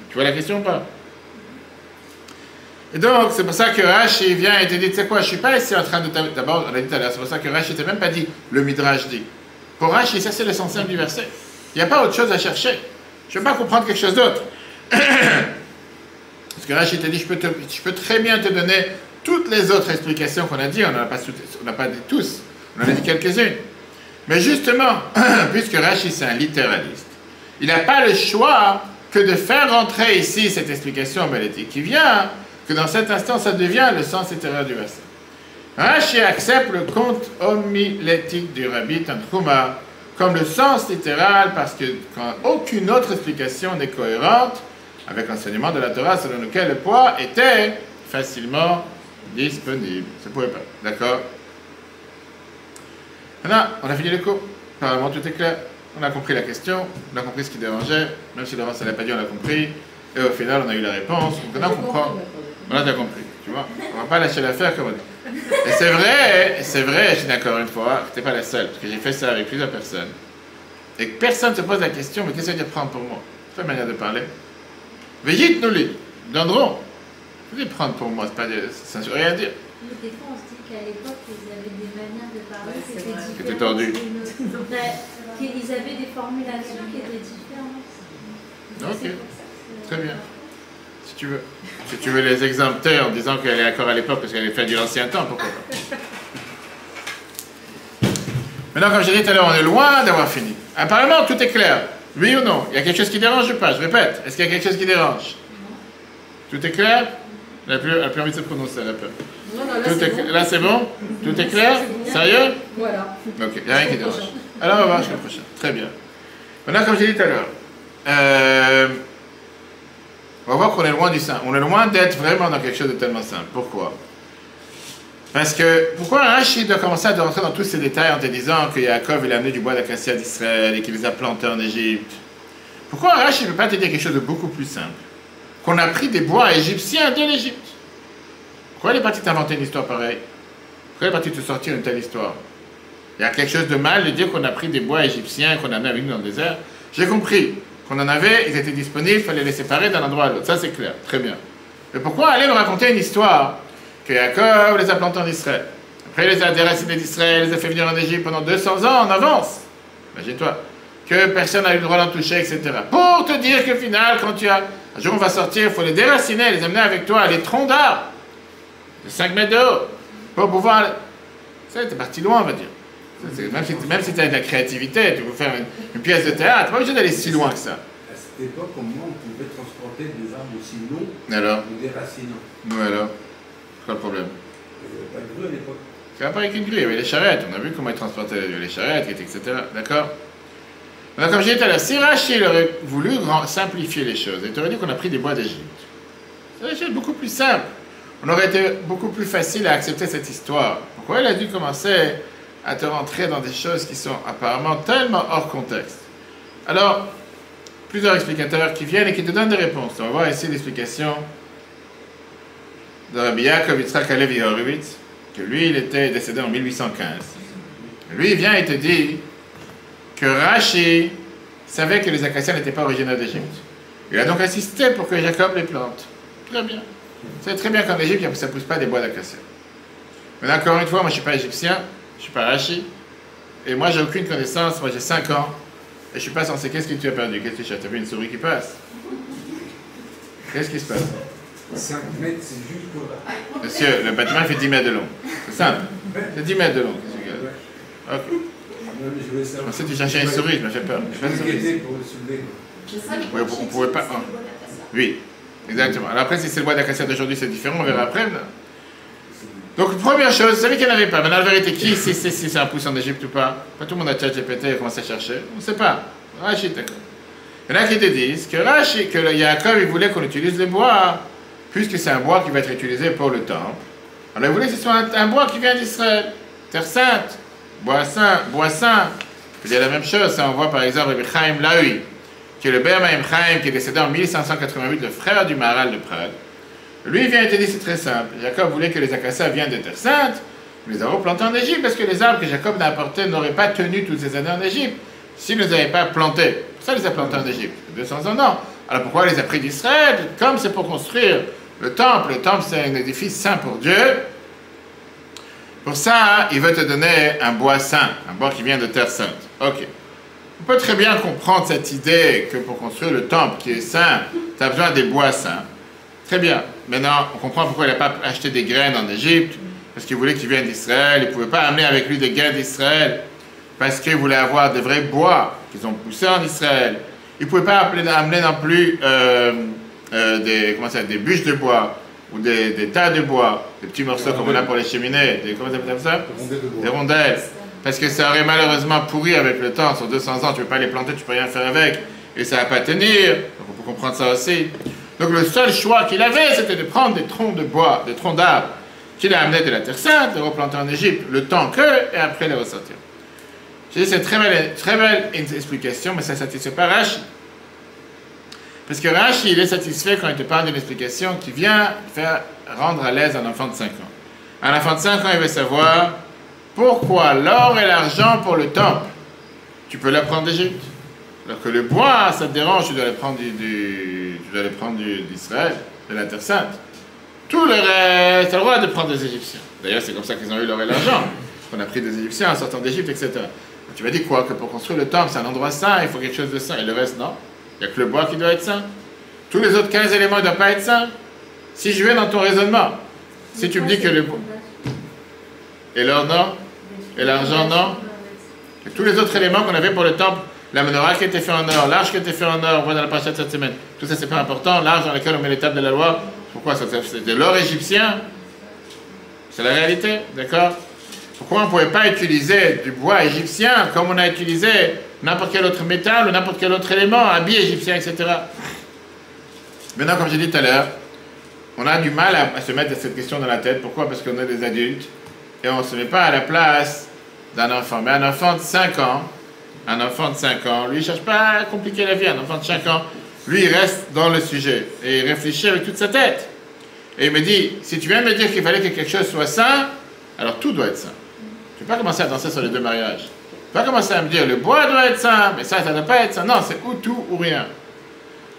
Tu vois la question ou pas? Et donc, c'est pour ça que Rashi vient et te dit, tu sais quoi, je ne suis pas ici en train de... D'abord, on l'a dit tout à l'heure, c'est pour ça que Rashi ne t'a même pas dit, le Midrash dit. Pour Rashi, ça c'est l'essentiel du verset. Il n'y a pas autre chose à chercher. Je ne veux pas comprendre quelque chose d'autre. Parce que Rashi t'a dit, je peux très bien te donner toutes les autres explications qu'on a dit, on n'a pas dit tous, on en a dit quelques-unes. Mais justement, puisque Rashi c'est un littéraliste, il n'a pas le choix que de faire rentrer ici cette explication homilétique qui vient, que dans cet instant, ça devient le sens littéraire du verset. Rashi accepte le conte homilétique du Rabbi Tanchuma comme le sens littéral parce que quand aucune autre explication n'est cohérente avec l'enseignement de la Torah selon lequel le poids était facilement disponible. Ça ne pouvait pas. D'accord? Maintenant, on a fini le cours. Apparemment, tout est clair. On a compris la question, on a compris ce qui dérangeait, même si Laurence ne l'a pas dit, on l'a compris. Et au final, on a eu la réponse. Donc maintenant, on comprend. On a compris. Tu vois? On ne va pas lâcher l'affaire comme on dit. Et c'est vrai, je suis d'accord une fois, que tu n'es pas la seule, parce que j'ai fait ça avec plusieurs personnes. Et que personne ne se pose la question, mais qu'est-ce que ça veut dire prendre pour moi? C'est pas une manière de parler. Veillez, nous les donnerons. Vous allez prendre pour moi, ça ne veut rien dire. Mais des fois, on se dit qu'à l'époque, ils avaient des manières de parler qui étaient différentes. C'était tordu. Ils avaient des formulations qui étaient différentes. Ok, très bien. Si tu veux les exempter en disant qu'elle est d'accord à l'époque parce qu'elle est faite du l'ancien temps, pourquoi pas? Maintenant, comme j'ai dit tout à l'heure, on est loin d'avoir fini. Apparemment, tout est clair. Oui ou non? Il y a quelque chose qui dérange ou pas? Je répète. Est-ce qu'il y a quelque chose qui dérange? Tout est clair? Elle n'a plus envie de se prononcer, elle a peur. Non, là, c'est bon? Tout est clair? Sérieux? Voilà. Ok, il n'y a rien qui dérange. Alors, on va voir jusqu'à la prochaine. Très bien. Maintenant, comme j'ai dit tout à l'heure, on va voir qu'on est loin du simple. On est loin d'être vraiment dans quelque chose de tellement simple. Pourquoi? Parce que, pourquoi Rashi doit commencer à rentrer dans tous ces détails en te disant que Yaakov il a amené du bois d'acacia d'Israël et qu'il les a plantés en Égypte? Pourquoi Rashi ne peut pas te dire quelque chose de beaucoup plus simple? Qu'on a pris des bois égyptiens de l'Égypte. Pourquoi il est parti t'inventer une histoire pareille? Pourquoi il est parti te sortir une telle histoire? Il y a quelque chose de mal de dire qu'on a pris des bois égyptiens qu'on a amenés avec nous dans le désert. J'ai compris qu'on en avait, ils étaient disponibles, il fallait les séparer d'un endroit à l'autre. Ça c'est clair, très bien. Mais pourquoi aller me raconter une histoire que Yaakov les a plantés en Israël? Après il les a déracinés d'Israël, les a fait venir en Égypte pendant 200 ans en avance. Imagine-toi. Que personne n'a eu le droit d'en toucher, etc. Pour te dire qu'au final, quand tu as... Un jour on va sortir, il faut les déraciner, les amener avec toi, les troncs d'arbres de 5 mètres de haut, pour pouvoir... Ça, t'es parti loin, on va dire. Même si tu as de la créativité, tu veux faire une pièce de théâtre, tu n'es pas obligé d'aller si loin que ça. À cette époque, au moins, on pouvait transporter des arbres aussi longs Alors? ou déracinants. Oui, alors? C'est quoi le problème? Il n'y avait pas de grue à l'époque. Ça va pas avec une grue, il y avait les charrettes, on a vu comment ils transportaient les charrettes, etc. D'accord? Alors, comme j'ai dit tout à l'heure, si Rachel aurait voulu simplifier les choses, il t'aurait dit qu'on a pris des bois d'Égypte. Ça aurait été beaucoup plus simple. On aurait été beaucoup plus facile à accepter cette histoire. Pourquoi elle a dû commencer à te rentrer dans des choses qui sont apparemment tellement hors contexte? Alors, plusieurs explicateurs qui viennent et qui te donnent des réponses. On va voir ici l'explication de Rabbi Yaakov Yitzhak Halevi Horowitz, que lui, il était décédé en 1815. Lui, il vient et te dit que Rashi savait que les acacias n'étaient pas originaires d'Égypte. Il a donc insisté pour que Jacob les plante. Très bien. C'est très bien qu'en Égypte, ça ne pousse pas des bois d'acacia. Mais encore une fois, moi je ne suis pas égyptien, je ne suis pas Rashi, et moi j'ai aucune connaissance, moi j'ai 5 ans, et je ne suis pas censé. Qu'est-ce que tu as perdu? Qu'est-ce que tu as? Tu as vu une souris qui passe? Qu'est-ce qui se passe? 5 mètres, c'est juste là. Monsieur, le bâtiment fait 10 mètres de long. C'est simple. C'est 10 mètres de long. Qu'est-ce que tu regardes? Ok. Je voulais savoir. Ensuite, tu cherchais une souris, je me fais peur. Je m'inquiétais pour le soulever. Oui, on pouvait pas. Ah. Oui, exactement. Alors après, si c'est le bois d'acacia d'aujourd'hui, c'est différent, on verra après. Donc, première chose, vous savez qu'il n'y en avait pas. Maintenant, la vérité, qui sait si c'est un pouce en Égypte ou pas? Pas tout le monde a ChatGPT et commencé à chercher. On ne sait pas. Rachid, d'accord. Il y en a qui te disent que Yaakov, il voulait qu'on utilise le bois, puisque c'est un bois qui va être utilisé pour le temple. Alors, il voulait que ce soit un bois qui vient d'Israël. Terre sainte, bois saint, bois saint. Je veux dire la même chose, ça on voit par exemple le Chaim Lahui, qui est le Ber Maim Chaim, qui est décédé en 1588, le frère du Maharal de Prague. Lui, il vient et te dit, c'est très simple. Jacob voulait que les acacias viennent de Terre Sainte, mais les a replantés en Égypte, parce que les arbres que Jacob n'a apportés n'auraient pas tenu toutes ces années en Égypte, s'il ne les avait pas plantés. Pour ça, il les a plantés en Égypte, 200 ans, non. Alors pourquoi il les a pris d'Israël? Comme c'est pour construire le temple c'est un édifice saint pour Dieu. Pour ça, il veut te donner un bois saint, un bois qui vient de Terre Sainte. Ok. On peut très bien comprendre cette idée que pour construire le temple qui est saint, tu as besoin des bois saints. Très bien. Maintenant, on comprend pourquoi il n'a pas acheté des graines en Égypte, parce qu'il voulait qu'ils viennent d'Israël. Il ne pouvait pas amener avec lui des graines d'Israël, parce qu'il voulait avoir des vrais bois qu'ils ont poussés en Israël. Il ne pouvait pas amener non plus des bûches de bois, ou des tas de bois, des petits morceaux comme on a pour les cheminées, comment ça s'appelle ça? Des rondelles. Parce que ça aurait malheureusement pourri avec le temps, sur 200 ans, tu ne peux pas les planter, tu ne peux rien faire avec, et ça ne va pas tenir, donc on peut comprendre ça aussi. Donc le seul choix qu'il avait, c'était de prendre des troncs de bois, des troncs d'arbres, qu'il a amenés de la Terre Sainte, les replanter en Égypte, le temps que, et après les ressortir. J'ai dit, c'est une très belle explication, mais ça ne satisfait pas Rashi. Parce que Rashi, il est satisfait quand il te parle d'une explication qui vient faire rendre à l'aise un enfant de 5 ans. Un enfant de 5 ans, il veut savoir pourquoi l'or et l'argent pour le temple, tu peux l'apprendre d'Égypte. Alors que le bois, ça te dérange, tu dois le prendre d'Israël, de la Terre Sainte. Tout le reste, tu as le droit de prendre des Égyptiens. D'ailleurs, c'est comme ça qu'ils ont eu l'or et l'argent. On a pris des Égyptiens en sortant d'Égypte, etc. Donc, tu m'as dit quoi? Que pour construire le temple, c'est un endroit saint, il faut quelque chose de saint. Et le reste, non. Il n'y a que le bois qui doit être saint. Tous les autres 15 éléments ne doivent pas être saints. Si je vais dans ton raisonnement, si tu me dis que le bois... Et l'or, non. Et l'argent, non. Et tous les autres éléments qu'on avait pour le temple, la menorah qui était fait en or, l'arche qui était fait en or, on voit dans la parasha de cette semaine. Tout ça, c'est pas important. L'arche dans lequel on met les tables de la loi, pourquoi? C'est de l'or égyptien. C'est la réalité, d'accord? Pourquoi on ne pouvait pas utiliser du bois égyptien comme on a utilisé n'importe quel autre métal ou n'importe quel autre élément, habit égyptien, etc. Maintenant, comme j'ai dit tout à l'heure, on a du mal à se mettre cette question dans la tête. Pourquoi? Parce qu'on est des adultes et on ne se met pas à la place d'un enfant. Mais un enfant de 5 ans, lui, il ne cherche pas à compliquer la vie. Un enfant de 5 ans, lui, il reste dans le sujet et il réfléchit avec toute sa tête. Et il me dit, si tu viens me dire qu'il fallait que quelque chose soit saint, alors tout doit être saint. Je ne vais pas commencer à danser sur les deux mariages. Je ne vais pas commencer à me dire, le bois doit être saint, mais ça ne doit pas être saint. Non, c'est ou tout ou rien.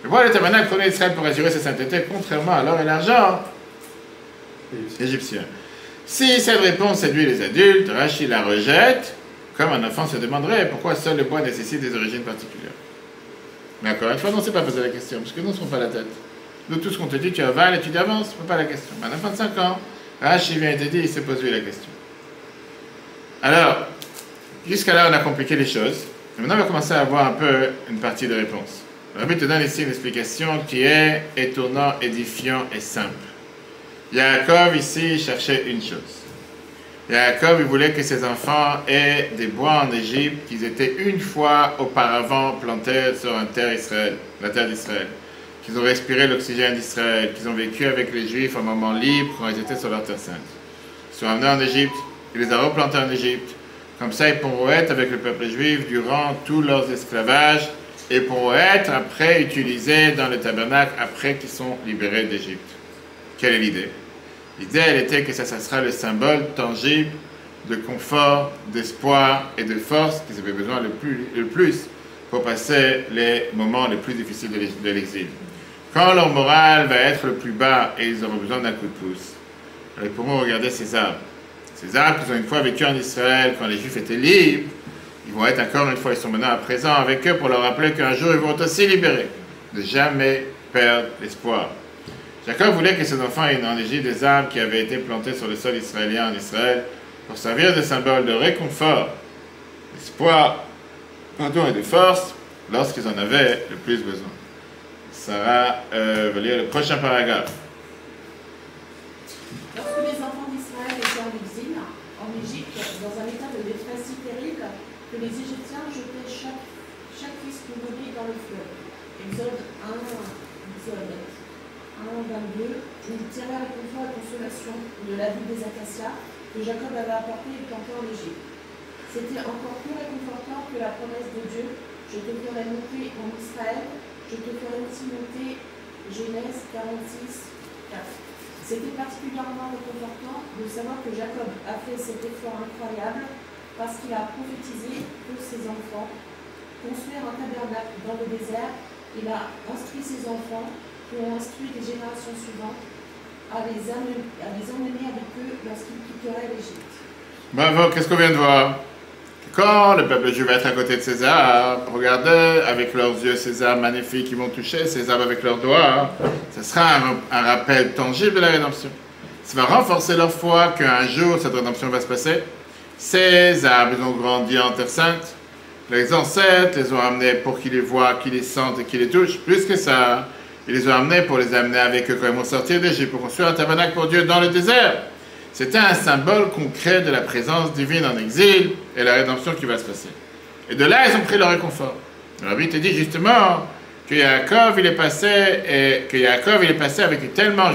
Le bois, le tabernacle, premier Israël pour assurer sa sainteté, contrairement à l'or et l'argent égyptien. Si cette réponse séduit les adultes, Rashi la rejette, comme un enfant se demanderait pourquoi seul le bois nécessite des origines particulières. Mais encore une fois, non, c'est pas poser la question, parce que nous ne sommes pas la tête. Nous, tout ce qu'on te dit, tu avales et tu avances, ce n'est pas la question. Mais un enfant de 5 ans, Rashi vient et te dit, il s'est posé la question. Alors, jusqu'à là, on a compliqué les choses. Et maintenant, on va commencer à avoir un peu une partie de réponse. Le Rabbi te donne ici une explication qui est étonnante, édifiant et simple. Yaakov, ici, cherchait une chose. Yaakov, il voulait que ses enfants aient des bois en Égypte qu'ils étaient une fois auparavant plantés sur la terre d'Israël. Qu'ils ont respiré l'oxygène d'Israël, qu'ils ont vécu avec les Juifs un moment libre quand ils étaient sur leur terre sainte. Ils sont amenés en Égypte, il les a replantés en Égypte. Comme ça, ils pourront être avec le peuple juif durant tous leurs esclavages et pourront être après utilisés dans le tabernacle après qu'ils sont libérés d'Égypte. Quelle est l'idée? L'idée, elle était que ça sera le symbole tangible de confort, d'espoir et de force qu'ils avaient besoin le plus pour passer les moments les plus difficiles de l'exil. Quand leur morale va être le plus bas et ils auront besoin d'un coup de pouce, alors ils pourront regarder ces arbres. Ces arbres qu'ils ont une fois vécu en Israël, quand les Juifs étaient libres, ils vont être encore une fois, ils sont maintenant à présent avec eux pour leur rappeler qu'un jour ils vont être aussi libérés. Ne jamais perdre l'espoir. Jacob voulait que ses enfants aient en Égypte des arbres qui avaient été plantés sur le sol israélien en Israël pour servir de symbole de réconfort d'espoir, pardon, et de force lorsqu'ils en avaient le plus besoin. Sarah va lire le prochain paragraphe. Lorsque les enfants d'Israël étaient en exil, en Égypte, dans un état de détresse si terrible que les Égyptiens jetaient chaque fils nouveau-né dans le fleuve. Exode 1, 22, ils tirèrent réconfort et consolation de la vie des acacias que Jacob avait apporté et planté en Égypte. C'était encore plus réconfortant que la promesse de Dieu: je te ferai monter en Israël, je te ferai aussi monter. Genèse 46, 4. C'était particulièrement réconfortant de savoir que Jacob a fait cet effort incroyable parce qu'il a prophétisé pour ses enfants construire un tabernacle dans le désert. Il a instruit ses enfants qui ont instruit les générations suivantes à les emmener avec eux lorsqu'ils quitteraient l'Égypte. Bravo, qu'est-ce qu'on vient de voir? Quand le peuple juif va être à côté de ces arbres, regardez avec leurs yeux ces arbres magnifiques qui vont toucher ces arbres avec leurs doigts, ce sera un rappel tangible de la rédemption. Ça va renforcer leur foi qu'un jour cette rédemption va se passer. Ces arbres, ils ont grandi en Terre Sainte. Les ancêtres les ont amenés pour qu'ils les voient, qu'ils les sentent et qu'ils les touchent. Plus que ça, ils les ont amenés pour les amener avec eux quand ils vont sortir d'Égypte, pour construire un tabernacle pour Dieu dans le désert. C'était un symbole concret de la présence divine en exil et la rédemption qui va se passer. Et de là, ils ont pris leur réconfort. Le Rabbi te dit justement que Yaakov, il est passé avec tellement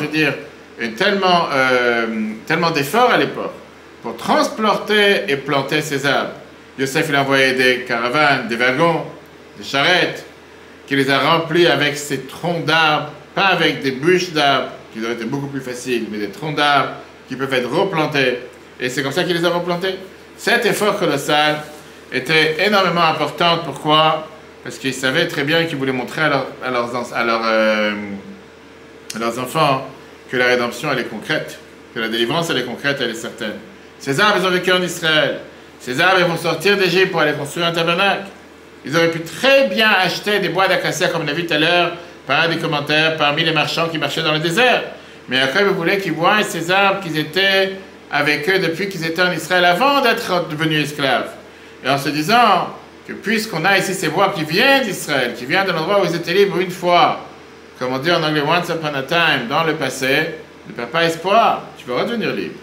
d'efforts à l'époque pour transplanter et planter ces arbres. Yosef, il a envoyé des caravanes, des wagons, des charrettes, qui les a remplis avec ces troncs d'arbres, pas avec des bûches d'arbres, qui auraient été beaucoup plus faciles, mais des troncs d'arbres qui peuvent être replantés. Et c'est comme ça qu'il les a replantés. Cet effort colossal était énormément important. Pourquoi? Parce qu'ils savaient très bien qu'ils voulaient montrer à leurs enfants que la rédemption, elle est concrète, que la délivrance, elle est concrète, elle est certaine. Ces arbres, ils ont vécu en Israël. Ces arbres, ils vont sortir d'Égypte pour aller construire un tabernacle. Ils auraient pu très bien acheter des bois d'acacia, comme on a vu tout à l'heure, par des commentaires, parmi les marchands qui marchaient dans le désert. Mais après, vous voulez qu'ils voient ces arbres qu'ils étaient avec eux depuis qu'ils étaient en Israël, avant d'être devenus esclaves. Et en se disant que puisqu'on a ici ces bois qui viennent d'Israël, qui viennent de l'endroit où ils étaient libres une fois, comme on dit en anglais, once upon a time, dans le passé, ne perds pas espoir, tu vas redevenir libre.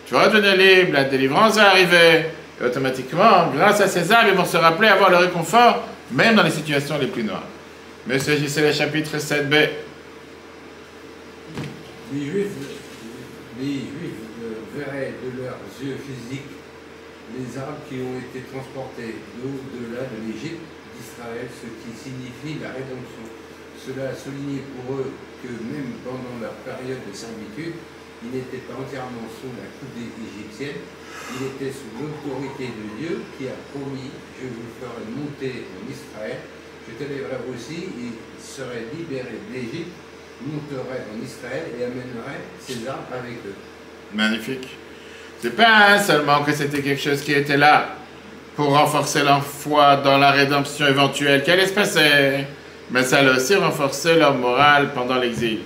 Tu vas redevenir libre, la délivrance va arriver, et automatiquement, grâce à ces arbres, ils vont se rappeler avoir le réconfort, même dans les situations les plus noires. Monsieur J.C. le chapitre 7b. Les Juifs verraient de leurs yeux physiques les arbres qui ont été transportés d'au-delà de l'Égypte d'Israël, ce qui signifie la rédemption. Cela a souligné pour eux que même pendant leur période de servitude, ils n'étaient pas entièrement sous la coupe égyptienne, ils étaient sous l'autorité de Dieu qui a promis: je vous ferai monter en Israël, je t'élèverai aussi, ils seraient libérés d'Égypte, monteraient en Israël et amèneraient ces arbres avec eux. Magnifique. C'est pas seulement que c'était quelque chose qui était là pour renforcer leur foi dans la rédemption éventuelle qui allait se passer, mais ça allait aussi renforcer leur morale pendant l'exil.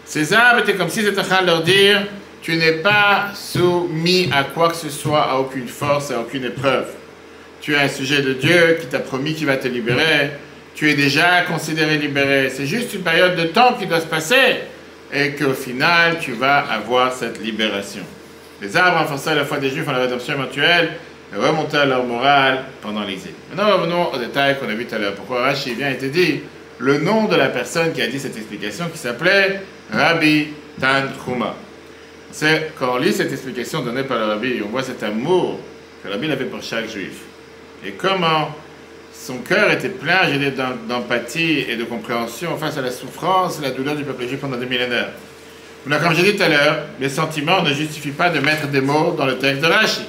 Ces arbres étaient comme s'ils étaient en train de leur dire: tu n'es pas soumis à quoi que ce soit, à aucune force, à aucune épreuve. Tu es un sujet de Dieu qui t'a promis qu'il va te libérer. Tu es déjà considéré libéré. C'est juste une période de temps qui doit se passer et qu'au final, tu vas avoir cette libération. Les arbres renforçaient la foi des Juifs en la rédemption éventuelle et remontaient leur morale pendant l'exil. Maintenant, revenons aux détails qu'on a vu tout à l'heure. Pourquoi Rashi vient et te dit le nom de la personne qui a dit cette explication qui s'appelait Rabbi Tanchuma. C'est quand on lit cette explication donnée par le Rabbi, on voit cet amour que le Rabbi avait pour chaque Juif. Et comment son cœur était plein, je dis, d'empathie et de compréhension face à la souffrance et la douleur du peuple juif pendant des millénaires. Donc, comme j'ai dit tout à l'heure, les sentiments ne justifient pas de mettre des mots dans le texte de Rashi.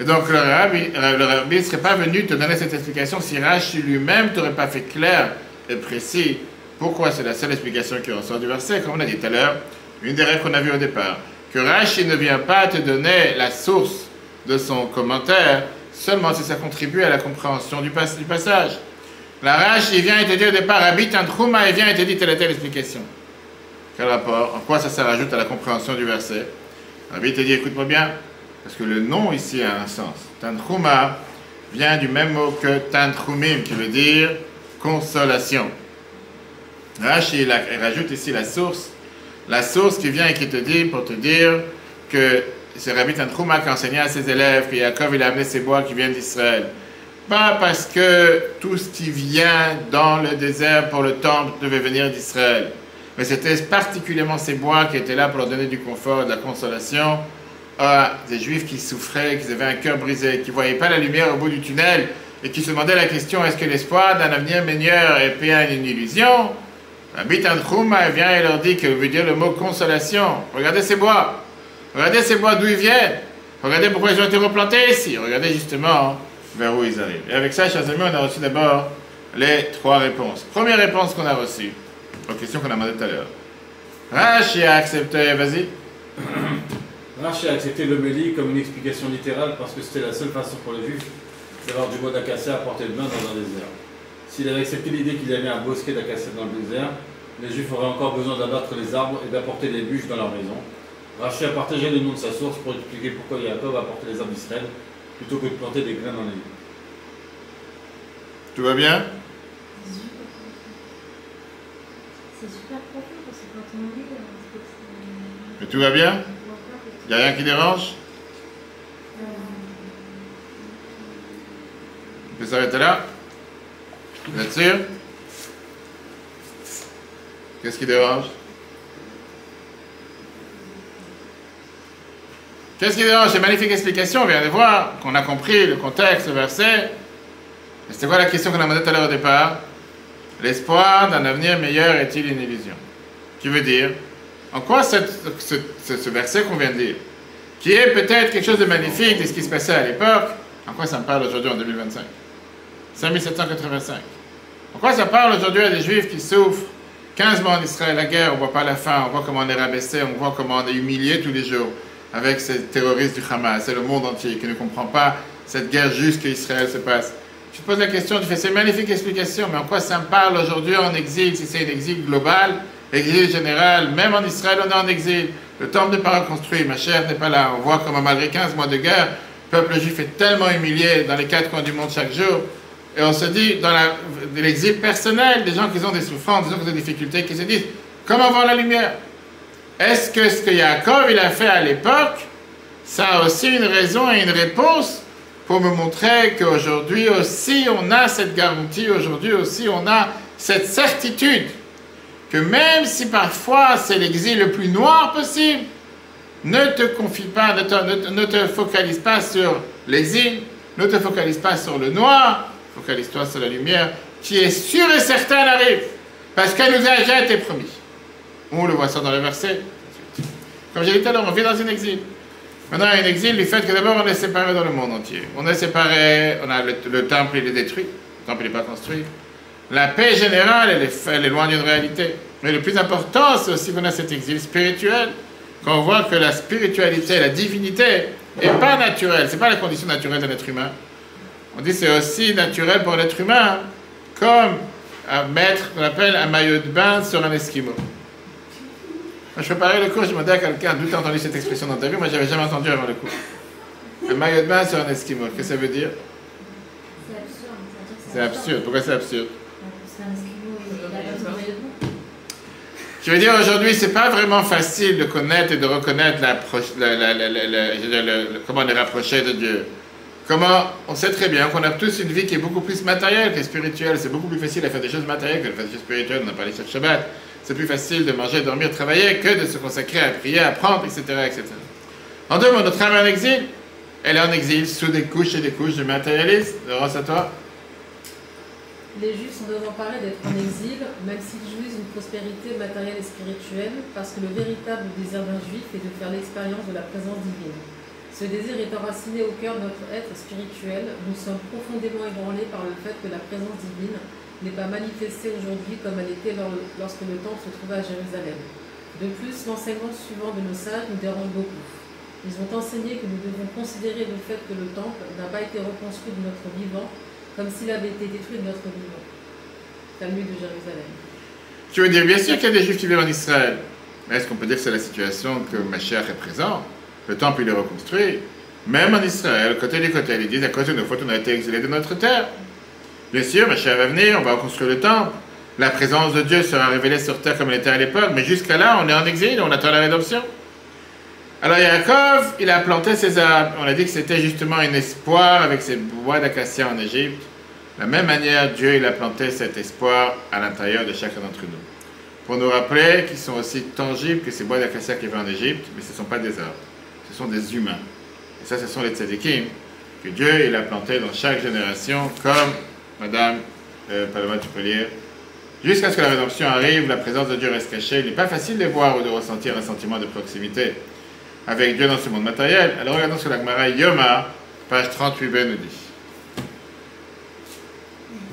Et donc le Rabbi ne serait pas venu te donner cette explication si Rashi lui-même t'aurait pas fait clair et précis pourquoi c'est la seule explication qui ressort du verset, comme on a dit tout à l'heure, une des règles qu'on a vues au départ, que Rashi ne vient pas te donner la source de son commentaire seulement si ça contribue à la compréhension du passage. La Rashi vient et te dit au départ, Rabbi Tanchuma, il vient et te dit telle et telle explication. Quel rapport? En quoi ça rajoute à la compréhension du verset? Rabbi te dit, écoute-moi bien, parce que le nom ici a un sens. Tanchuma, vient du même mot que tantrumim, qui veut dire consolation. Rashi il rajoute ici la source qui vient et qui te dit, pour te dire que c'est Rabbi Tantruma qui a enseigné à ses élèves que Yaakov il a amené ses bois qui viennent d'Israël. Pas parce que tout ce qui vient dans le désert pour le temple devait venir d'Israël, mais c'était particulièrement ces bois qui étaient là pour leur donner du confort et de la consolation à des Juifs qui souffraient, qui avaient un cœur brisé, qui ne voyaient pas la lumière au bout du tunnel et qui se demandaient la question, est-ce que l'espoir d'un avenir meilleur est bien une illusion? Rabbi Tantruma vient et leur dit que veut dire le mot consolation. Regardez ces bois d'où ils viennent. Regardez pourquoi ils ont été replantés ici. Regardez justement vers où ils arrivent. Et avec ça, chers amis, on a reçu d'abord les 3 réponses. Première réponse qu'on a reçue aux questions qu'on a demandées tout à l'heure. Rashi a accepté, vas-y. Rashi a accepté l'homélie comme une explication littérale parce que c'était la seule façon pour les Juifs d'avoir du bois d'acacia à portée de main dans un désert. S'il avait accepté l'idée qu'il y avait un bosquet d'acacia dans le désert, les Juifs auraient encore besoin d'abattre les arbres et d'apporter des bûches dans leur maison. Rashi a partagé le nom de sa source pour expliquer pourquoi Yaakov a apporté les arbres d'Israël plutôt que de planter des grains dans les villes. Tout va bien? C'est super profond parce que quand on lit, Mais tout va bien? Il n'y a rien qui dérange? On peut s'arrêter là? Vous êtes sûr? Qu'est-ce qui dérange? Qu'est-ce qui dérange? C'est une magnifique explication, on vient de voir, qu'on a compris le contexte, le verset. C'était quoi la question qu'on a demandé tout à l'heure au départ? L'espoir d'un avenir meilleur est-il une illusion? Qui veut dire, en quoi ce verset qu'on vient de lire, qui est peut-être quelque chose de magnifique de ce qui se passait à l'époque, en quoi ça me parle aujourd'hui en 2025? 5785. En quoi ça parle aujourd'hui à des Juifs qui souffrent 15 mois en Israël, la guerre, on ne voit pas la fin, on voit comment on est rabaissé, on voit comment on est humilié tous les jours avec ces terroristes du Hamas, c'est le monde entier qui ne comprend pas cette guerre juste qu'Israël se passe. Tu te poses la question, tu fais ces magnifiques explications, mais en quoi ça me parle aujourd'hui en exil, si c'est un exil global, exil général, même en Israël on est en exil, le temple n'est pas reconstruit, ma chère n'est pas là, on voit comment malgré 15 mois de guerre, le peuple juif est tellement humilié dans les 4 coins du monde chaque jour, et on se dit, dans l'exil personnel, des gens qui ont des souffrances, des gens qui ont des difficultés, qui se disent, comment voir la lumière? Est-ce que ce que Yaakov il a fait à l'époque, ça a aussi une raison et une réponse pour me montrer qu'aujourd'hui aussi on a cette garantie, aujourd'hui aussi on a cette certitude que même si parfois c'est l'exil le plus noir possible, ne te confie pas, ne te focalise pas sur l'exil, ne te focalise pas sur le noir, focalise-toi sur la lumière qui est sûre et certaine arrive, parce qu'elle nous a déjà été promise. On le voit ça dans le verset. Comme j'ai dit tout à l'heure, on vit dans un exil. Maintenant, un exil du fait que d'abord on est séparés dans le monde entier. On est séparés, on a le temple il est détruit, le temple il n'est pas construit. La paix générale, elle est loin d'une réalité. Mais le plus important, c'est aussi qu'on a cet exil spirituel, qu'on voit que la spiritualité, la divinité, n'est pas naturelle. Ce n'est pas la condition naturelle d'un être humain. On dit que c'est aussi naturel pour l'être humain, comme mettre, on appelle un maillot de bain sur un esquimau. Quand je préparais le cours, je demandais à quelqu'un d'où tu as entendu cette expression dans ta vie. Moi, je n'avais jamais entendu avant le cours. Un maillot de bain sur un esquimau, qu'est-ce que ça veut dire? c'est absurde. C'est absurde. Pourquoi c'est absurde? Parce qu'un esquimau, il a pas besoin de maillot de bain. Je veux dire, aujourd'hui, c'est pas vraiment facile de connaître et de reconnaître comment on est rapproché de Dieu. Comment, on sait très bien qu'on a tous une vie qui est beaucoup plus matérielle que spirituelle. C'est beaucoup plus facile à faire des choses matérielles que de faire des choses spirituelles. On a parlé sur Shabbat. C'est plus facile de manger, dormir, travailler que de se consacrer à prier, à apprendre, etc., etc. En deux mots, notre âme est en exil. Elle est en exil sous des couches et des couches de matérialisme. Laurence, à toi. Les Juifs sont désemparés d'être en exil, même s'ils jouissent d'une prospérité matérielle et spirituelle, parce que le véritable désir d'un Juif est de faire l'expérience de la présence divine. Ce désir est enraciné au cœur de notre être spirituel. Nous sommes profondément ébranlés par le fait que la présence divine n'est pas manifestée aujourd'hui comme elle était lorsque le temple se trouvait à Jérusalem. De plus, l'enseignement suivant de nos sages nous dérange beaucoup. Ils ont enseigné que nous devons considérer le fait que le temple n'a pas été reconstruit de notre vivant, comme s'il avait été détruit de notre vivant. Talmud de Jérusalem. Tu veux dire, bien sûr qu'il y a des Juifs qui vivent en Israël, mais est-ce qu'on peut dire que c'est la situation que Mashiach est présent? Le temple il est reconstruit, Même en Israël, côté du côté, ils disent à cause de nos fautes, on a été exilés de notre terre. Bien sûr, Mashiach va venir, on va reconstruire le temple. La présence de Dieu sera révélée sur terre comme elle était à l'époque, mais jusqu'à là, on est en exil, on attend la rédemption. Alors Yaakov, il a planté ses arbres. On a dit que c'était justement un espoir avec ses bois d'acacia en Égypte. De la même manière, Dieu, il a planté cet espoir à l'intérieur de chacun d'entre nous. Pour nous rappeler qu'ils sont aussi tangibles que ces bois d'acacia qu'il y avait en Égypte, mais ce ne sont pas des arbres, ce sont des humains. Et ça, ce sont les tzadikim, que Dieu, il a planté dans chaque génération, comme Madame Paloma, tu peux lire. Jusqu'à ce que la rédemption arrive, la présence de Dieu reste cachée. Il n'est pas facile de voir ou de ressentir un sentiment de proximité avec Dieu dans ce monde matériel. Alors regardons ce que la Gemara Yoma, page 38b, nous dit.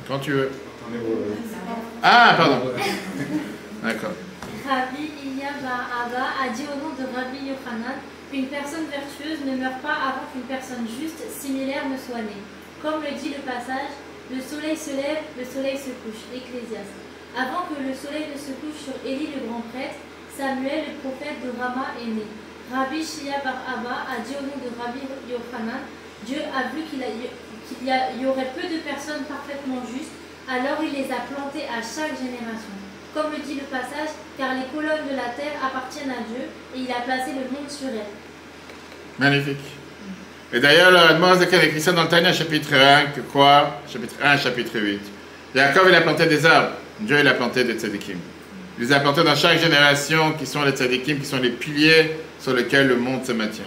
Quand tu veux. Ah, pardon. D'accord. Rabbi Ilya Bar Abba a dit au nom de Rabbi Yochanan qu'une personne vertueuse ne meurt pas avant qu'une personne juste, similaire, ne soit née. Comme le dit le passage, le soleil se lève, le soleil se couche. Ecclésiaste. Avant que le soleil ne se couche sur Élie le grand prêtre, Samuel le prophète de Rama est né. Rabbi Shia Bar Abba a dit au nom de Rabbi Yochanan, Dieu a vu qu'il y aurait peu de personnes parfaitement justes, alors il les a plantées à chaque génération. Comme le dit le passage, car les colonnes de la terre appartiennent à Dieu, et il a placé le monde sur elles. Magnifique. Et d'ailleurs, le Admor Zaken écrit ça dans le Tanya, chapitre 1, que quoi? Chapitre 1, chapitre 8. Yaakov, il a planté des arbres. Dieu, il a planté des tzadikim. Il les a plantés dans chaque génération, qui sont les tzadikim, qui sont les piliers sur lesquels le monde se maintient.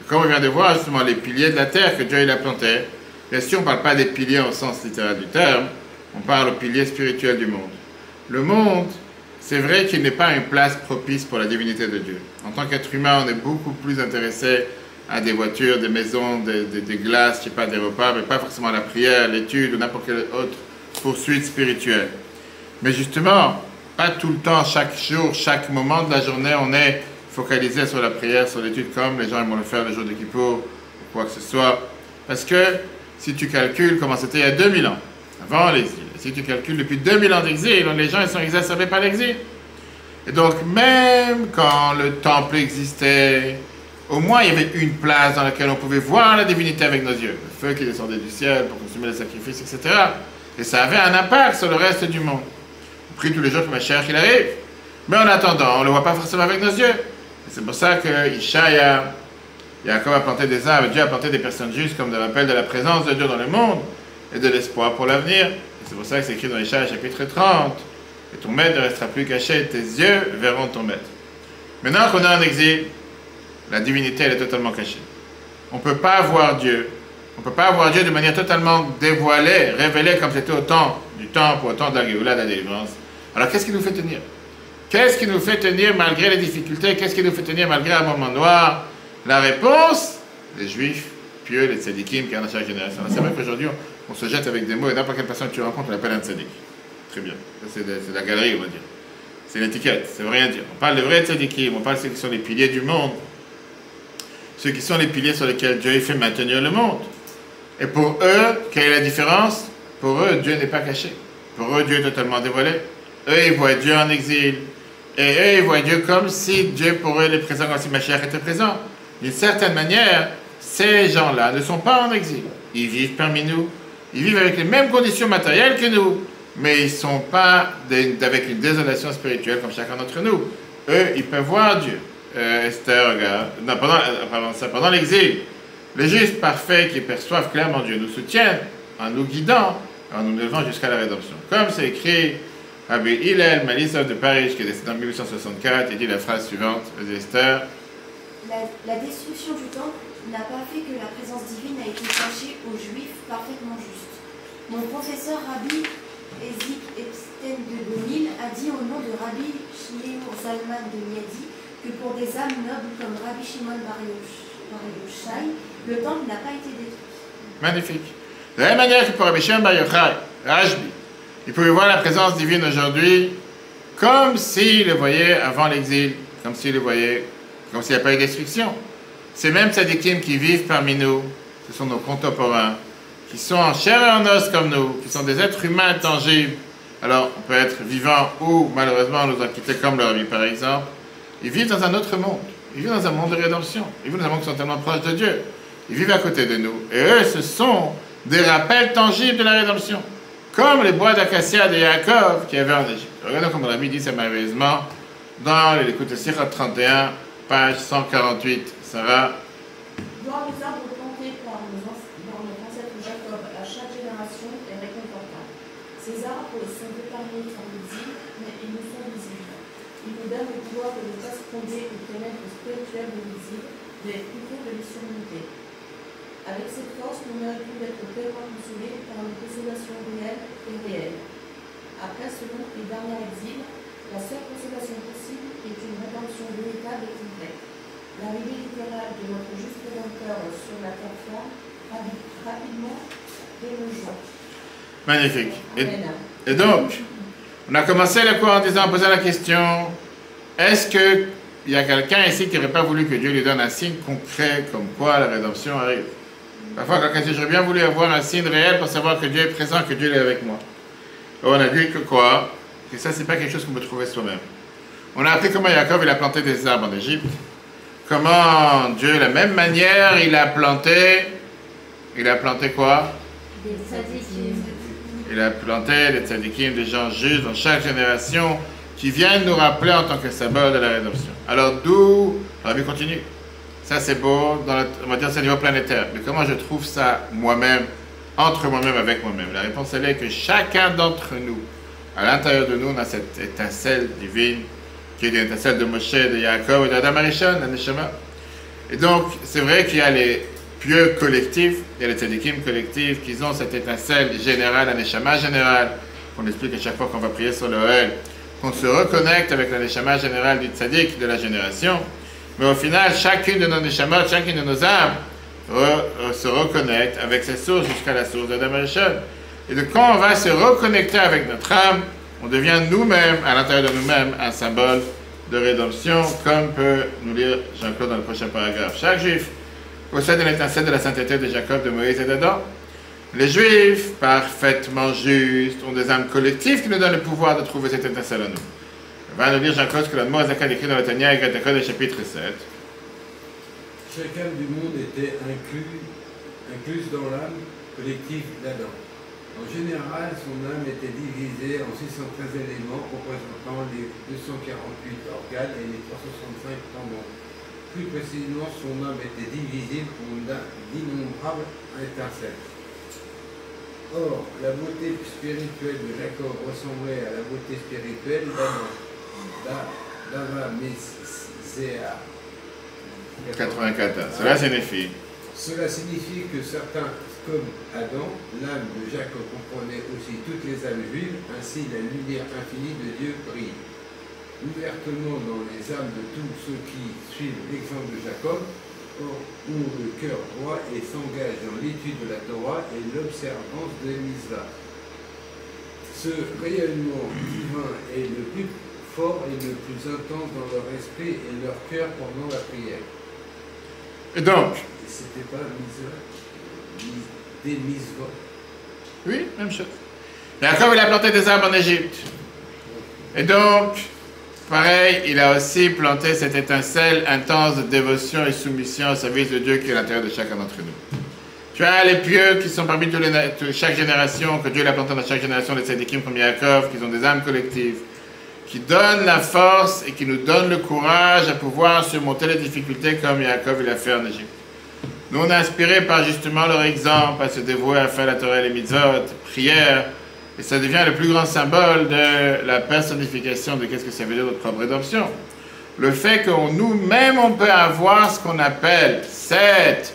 Et comme on vient de voir, justement, les piliers de la terre que Dieu, il a plantés, bien sûr, on ne parle pas des piliers au sens littéral du terme, on parle aux piliers spirituels du monde. Le monde, c'est vrai qu'il n'est pas une place propice pour la divinité de Dieu. En tant qu'être humain, on est beaucoup plus intéressé à des voitures, des maisons, des glaces, je sais pas, des repas, mais pas forcément à la prière, l'étude ou n'importe quelle autre poursuite spirituelle. Mais justement, pas tout le temps, chaque jour, chaque moment de la journée, on est focalisé sur la prière, sur l'étude, comme les gens vont le faire le jour de Kippour, ou quoi que ce soit. Parce que si tu calcules comment c'était il y a 2000 ans, avant l'exil, si tu calcules depuis 2000 ans d'exil, les gens ils sont exacerbés par l'exil. Et donc, même quand le temple existait, au moins il y avait une place dans laquelle on pouvait voir la divinité avec nos yeux. Le feu qui descendait du ciel pour consumer les sacrifices, etc. Et ça avait un impact sur le reste du monde. On prie tous les jours que Mashiach il arrive. Mais en attendant, on ne le voit pas forcément avec nos yeux. Et c'est pour ça que Ishaïa, Yaakov a planté des arbres, Dieu a planté des personnes justes comme des rappels de la présence de Dieu dans le monde et de l'espoir pour l'avenir. Et c'est pour ça que c'est écrit dans Ishaïa chapitre 30. Et ton maître ne restera plus caché, tes yeux verront ton maître. Maintenant qu'on est en exil, la divinité elle est totalement cachée. On ne peut pas voir Dieu. On ne peut pas voir Dieu de manière totalement dévoilée, révélée comme c'était au temps du temple, au temps de la Géoula, de la délivrance. Alors qu'est-ce qui nous fait tenir? Qu'est-ce qui nous fait tenir malgré les difficultés? Qu'est-ce qui nous fait tenir malgré un moment noir? La réponse, les juifs pieux, les tzadikim qui y en a chaque génération. C'est vrai qu'aujourd'hui on se jette avec des mots et n'importe quelle personne que tu rencontres on l'appelle un tzadik. Très bien. C'est de la galerie, on va dire. C'est l'étiquette, ça ne veut rien dire. On parle de vrais tzadikim, on parle de ceux qui sont les piliers du monde. Ceux qui sont les piliers sur lesquels Dieu fait maintenir le monde. Et pour eux, quelle est la différence? Pour eux, Dieu n'est pas caché. Pour eux, Dieu est totalement dévoilé. Eux, ils voient Dieu en exil. Et eux, ils voient Dieu comme si Dieu pour eux est présent, comme si Mashiach était présent. D'une certaine manière, ces gens-là ne sont pas en exil. Ils vivent parmi nous. Ils vivent avec les mêmes conditions matérielles que nous. Mais ils ne sont pas avec une désolation spirituelle comme chacun d'entre nous. Eux, ils peuvent voir Dieu. Esther, regarde. Non, pendant l'exil, les justes parfaits qui perçoivent clairement Dieu nous soutiennent en nous guidant, en nous levant jusqu'à la rédemption. Comme c'est écrit, Rabbi Hillel Malisov de Paris, qui est décédé en 1864, il dit la phrase suivante, Esther. La destruction du temple n'a pas fait que la présence divine a été cachée aux Juifs parfaitement justes. Mon professeur Rabbi Ezik Epstein de Bonil a dit au nom de Rabbi Shimon Zalman de Liadi que pour des âmes nobles comme Rabbi Shimon Bar Yochai, le temple n'a pas été détruit. Magnifique. De la même manière que pour Rabbi Shimon Bar Yochai, Rajbi, il pouvait voir la présence divine aujourd'hui comme s'il le voyait avant l'exil, comme s'il le voyait, comme s'il n'y a pas eu de destruction. Ces mêmes tzadikim qui vivent parmi nous, ce sont nos contemporains, qui sont en chair et en os comme nous, qui sont des êtres humains tangibles. Alors, on peut être vivant ou, malheureusement, on nous a quittés comme leur vie, par exemple. Ils vivent dans un autre monde. Ils vivent dans un monde de rédemption. Ils vivent dans un monde qui sont tellement proches de Dieu. ils vivent à côté de nous. Et eux, ce sont des rappels tangibles de la rédemption. Comme les bois d'acacia de Yaakov qui avaient en Égypte. Regardons comme on l'a mis, dit ça merveilleusement dans l'écoute de Sirah 31, page 148. Sarah. Voir les arbres plantés par notre ancêtre Jacob à chaque génération est réconfortant. Ces arbres sont déterminés en visible, mais ils nous sont visibles. Ils nous donnent le pouvoir de ne pas succomber aux ténèbres spirituelles de visibles, mais plutôt de les surmonter. Avec cette force, nous méritons d'être pleinement consolés par une consolation réelle et réelle. Après ce long et dernier exil, la seule consolation possible est une rédemption véritable et complète. L'arrivée littérale de notre juste Rédempteur sur la plateforme rapidement dès nos jours. Magnifique. Et donc, on a commencé le cours en posant la question, est-ce qu'il y a quelqu'un ici qui n'aurait pas voulu que Dieu lui donne un signe concret comme quoi la rédemption arrive? Parfois, quelqu'un dit, j'aurais bien voulu avoir un signe réel pour savoir que Dieu est présent, que Dieu est avec moi. Et on a vu que quoi? Que ça, c'est pas quelque chose qu'on peut trouver soi-même. On a appris comment Yaakov, il a planté des arbres en Égypte. Comment Dieu, de la même manière, il a planté quoi? Des tzadikim. Il a planté des tzadikim, des gens justes dans chaque génération qui viennent nous rappeler en tant que symbole de la rédemption. Alors d'où, la vie continue. Ça c'est beau, on va dire c'est au niveau planétaire. Mais comment je trouve ça moi-même, entre moi-même, avec moi-même? La réponse elle est que chacun d'entre nous, à l'intérieur de nous, on a cette étincelle divine, qui est l'étincelle de Moshe, de Yaakov et d'Adam Arishon, la Neshama. Et donc, c'est vrai qu'il y a les pieux collectifs, il y a les tzadikim collectifs qui ont cette étincelle générale, la Neshama générale, qu'on explique à chaque fois qu'on va prier sur le Ohel, qu'on se reconnecte avec la Neshama générale du tzadik de la génération. Mais au final, chacune de nos Neshamot, chacune de nos âmes se reconnecte avec ses sources jusqu'à la source d'Adam Arishon. Et donc, quand on va se reconnecter avec notre âme, on devient nous-mêmes, à l'intérieur de nous-mêmes, un symbole de rédemption, comme peut nous lire Jean-Claude dans le prochain paragraphe. Chaque juif possède une étincelle de la sainteté de Jacob, de Moïse et d'Adam. Les juifs, parfaitement justes, ont des âmes collectives qui nous donnent le pouvoir de trouver cette étincelle en nous. On va nous lire Jean-Claude ce que l'Admor Zakat écrit dans le Tania et Gatakod, chapitre 7. Chaque âme du monde était incluse dans l'âme collective d'Adam. En général, son âme était divisée en 613 éléments représentant les 248 organes et les 365 tendons. Plus précisément, son âme était divisible pour d'innombrables étincelles. Or, la beauté spirituelle de Jacob ressemblait à la beauté spirituelle d'Adam. Dava Mézéa 94. Cela signifie que certains, comme Adam, l'âme de Jacob comprenait aussi toutes les âmes juives, ainsi la lumière infinie de Dieu brille. Ouvertement dans les âmes de tous ceux qui suivent l'exemple de Jacob, ont le cœur droit et s'engagent dans l'étude de la Torah et l'observance des mitzvahs. Ce rayonnement divin est le plus fort et le plus intense dans leur esprit et leur cœur pendant la prière. Et donc, c'était pas des mitzvot. Oui, même chose. Jacob, il a planté des arbres en Égypte. Et donc, pareil, il a aussi planté cette étincelle intense de dévotion et soumission au service de Dieu qui est à l'intérieur de chacun d'entre nous. Tu as les pieux qui sont parmi chaque génération, que Dieu l'a planté dans chaque génération, les tzadikim comme Yaakov, qui ont des âmes collectives, qui donnent la force et qui nous donnent le courage à pouvoir surmonter les difficultés comme Yaakov il a fait en Égypte. Nous, on est inspirés par justement leur exemple, à se dévouer à faire la Torah et les mitzvot, prière, et ça devient le plus grand symbole de la personnification de qu'est-ce que ça veut dire notre propre rédemption. Le fait que nous-mêmes, on peut avoir ce qu'on appelle cette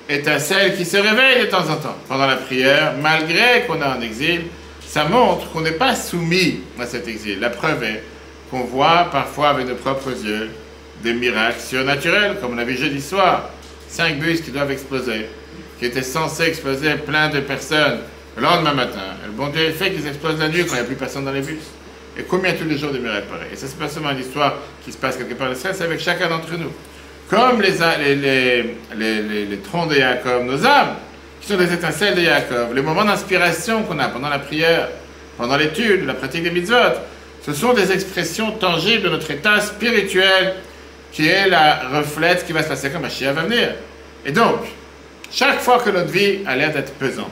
étincelle qui se réveille de temps en temps pendant la prière, malgré qu'on est en exil, ça montre qu'on n'est pas soumis à cet exil. La preuve est qu'on voit parfois avec nos propres yeux des miracles surnaturels, comme on a vu jeudi soir, 5 bus qui doivent exploser, qui étaient censés exploser plein de personnes le lendemain matin. Et le bon Dieu fait qu'ils explosent la nuit quand il n'y a plus personne dans les bus. Et combien tous les jours de miracles pareils. Et ça, c'est pas seulement une histoire qui se passe quelque part, c'est avec chacun d'entre nous. Comme les troncs de Yaakov, nos âmes, qui sont des étincelles de Yaakov, les moments d'inspiration qu'on a pendant la prière, pendant l'étude, la pratique des mitzvot, ce sont des expressions tangibles de notre état spirituel qui est la reflète ce qui va se passer quand Mashiach va venir. Et donc, Chaque fois que notre vie a l'air d'être pesante,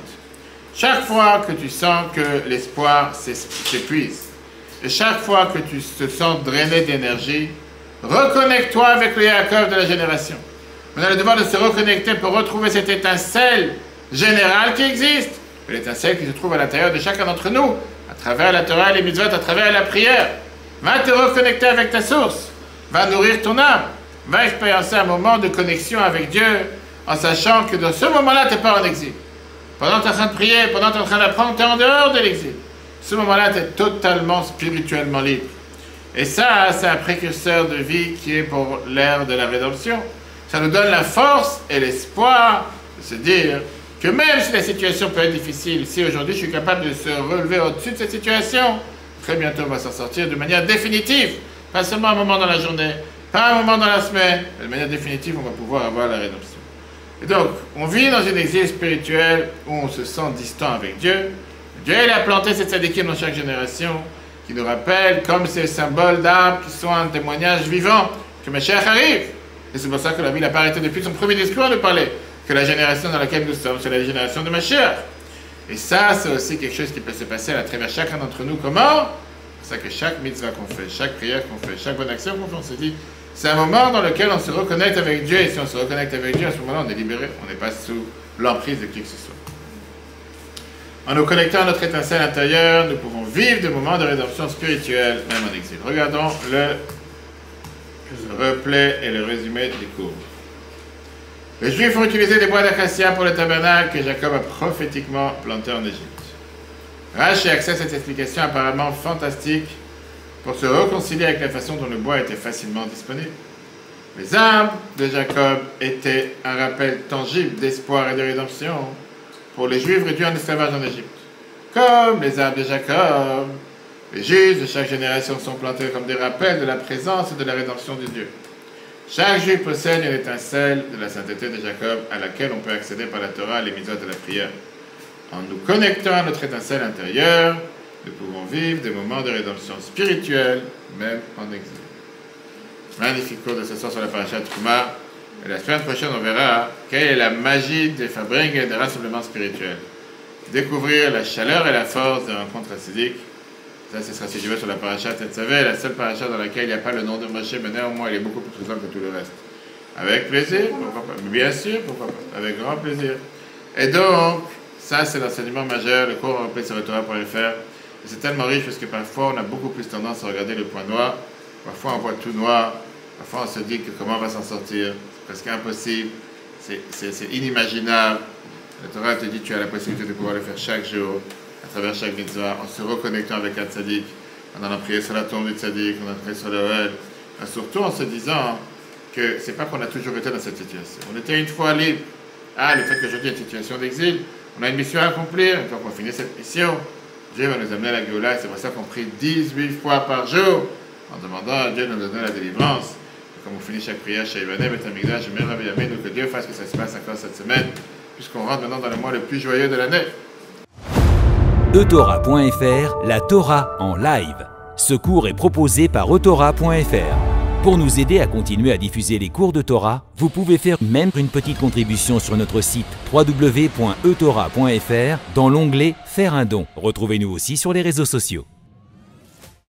chaque fois que tu sens que l'espoir s'épuise, et chaque fois que tu te sens drainé d'énergie, reconnecte-toi avec le Yaakov de la génération. On a le devoir de se reconnecter pour retrouver cette étincelle générale qui existe, l'étincelle qui se trouve à l'intérieur de chacun d'entre nous, à travers la Torah et les mitzvot, à travers la prière. Va te reconnecter avec ta source, va nourrir ton âme, va expérimenter un moment de connexion avec Dieu, en sachant que dans ce moment-là, tu n'es pas en exil. Pendant que tu es en train de prier, pendant que tu es en train d'apprendre, tu es en dehors de l'exil. Ce moment-là, tu es totalement spirituellement libre. Et ça, c'est un précurseur de vie qui est pour l'ère de la rédemption. Ça nous donne la force et l'espoir de se dire que même si la situation peut être difficile, si aujourd'hui je suis capable de se relever au-dessus de cette situation, très bientôt on va s'en sortir de manière définitive. Pas seulement un moment dans la journée, pas un moment dans la semaine, mais de manière définitive, on va pouvoir avoir la rédemption. Et donc, on vit dans un exil spirituel où on se sent distant avec Dieu. Dieu, il a planté cette tzadikim dans chaque génération, qui nous rappelle, comme ces symboles d'arbres qui sont un témoignage vivant, que Mashiach arrive. Et c'est pour ça que la Bible n'a pas arrêté depuis son premier discours de parler, que la génération dans laquelle nous sommes, c'est la génération de Mashiach. Et ça, c'est aussi quelque chose qui peut se passer à travers chacun d'entre nous. Comment? C'est ça que chaque mitzvah qu'on fait, chaque prière qu'on fait, chaque bonne action qu'on fait, on se dit, c'est un moment dans lequel on se reconnecte avec Dieu. Et si on se reconnecte avec Dieu, à ce moment-là, on est libéré. On n'est pas sous l'emprise de qui que ce soit. En nous connectant à notre étincelle intérieure, nous pouvons vivre des moments de rédemption spirituelle, même en exil. Regardons le replay et le résumé des cours. Les Juifs ont utilisé des bois d'acacia pour le tabernacle que Jacob a prophétiquement planté en Égypte. Rashi accède cette explication apparemment fantastique pour se réconcilier avec la façon dont le bois était facilement disponible. Les arbres de Jacob étaient un rappel tangible d'espoir et de rédemption pour les Juifs réduits en esclavage en Égypte. Comme les arbres de Jacob, les Juifs de chaque génération sont plantés comme des rappels de la présence et de la rédemption de Dieu. Chaque Juif possède une étincelle de la sainteté de Jacob à laquelle on peut accéder par la Torah, les mitzvot et la prière. En nous connectant à notre étincelle intérieure, nous pouvons vivre des moments de rédemption spirituelle, même en exil. Magnifique cours de ce soir sur la paracha Trouma. Et la semaine prochaine, on verra quelle est la magie des fabriques et des rassemblements spirituels. Découvrir la chaleur et la force des rencontres assidiques. Ça, ce sera si je veux sur la paracha Tetzavé, la seule paracha dans laquelle il n'y a pas le nom de Moshe, mais néanmoins, elle est beaucoup plus présente que tout le reste. Avec plaisir, pourquoi pas. Bien sûr, pourquoi pas. Avec grand plaisir. Et donc, ça, c'est l'enseignement majeur. Le cours en replay sur Torah.fr. C'est tellement riche parce que parfois, on a beaucoup plus tendance à regarder le point noir. Parfois, on voit tout noir. Parfois, on se dit que comment on va s'en sortir. C'est presque impossible. C'est inimaginable. La Torah te dit que tu as la possibilité de pouvoir le faire chaque jour, à travers chaque mitzvah, en se reconnectant avec un tzaddik, en allant prier sur la tombe du tzaddik, en allant prier sur le Ohel. Surtout en se disant que c'est pas qu'on a toujours été dans cette situation. On était une fois libre. Le fait qu'aujourd'hui il y a une situation d'exil, on a une mission à accomplir. Une fois qu'on finit cette mission, Dieu va nous amener à la Géoula. Et c'est pour ça qu'on prie 18 fois par jour, en demandant à Dieu de nous donner la délivrance. Et comme on finit chaque prière chez Ivané, Betamigdash, et Merav Yamin, que Dieu fasse que ça se passe encore cette semaine, puisqu'on rentre maintenant dans le mois le plus joyeux de l'année. eTorah.fr, la Torah en live. Ce cours est proposé par eTorah.fr. Pour nous aider à continuer à diffuser les cours de Torah, vous pouvez faire même une petite contribution sur notre site www.eTorah.fr dans l'onglet « Faire un don ». Retrouvez-nous aussi sur les réseaux sociaux.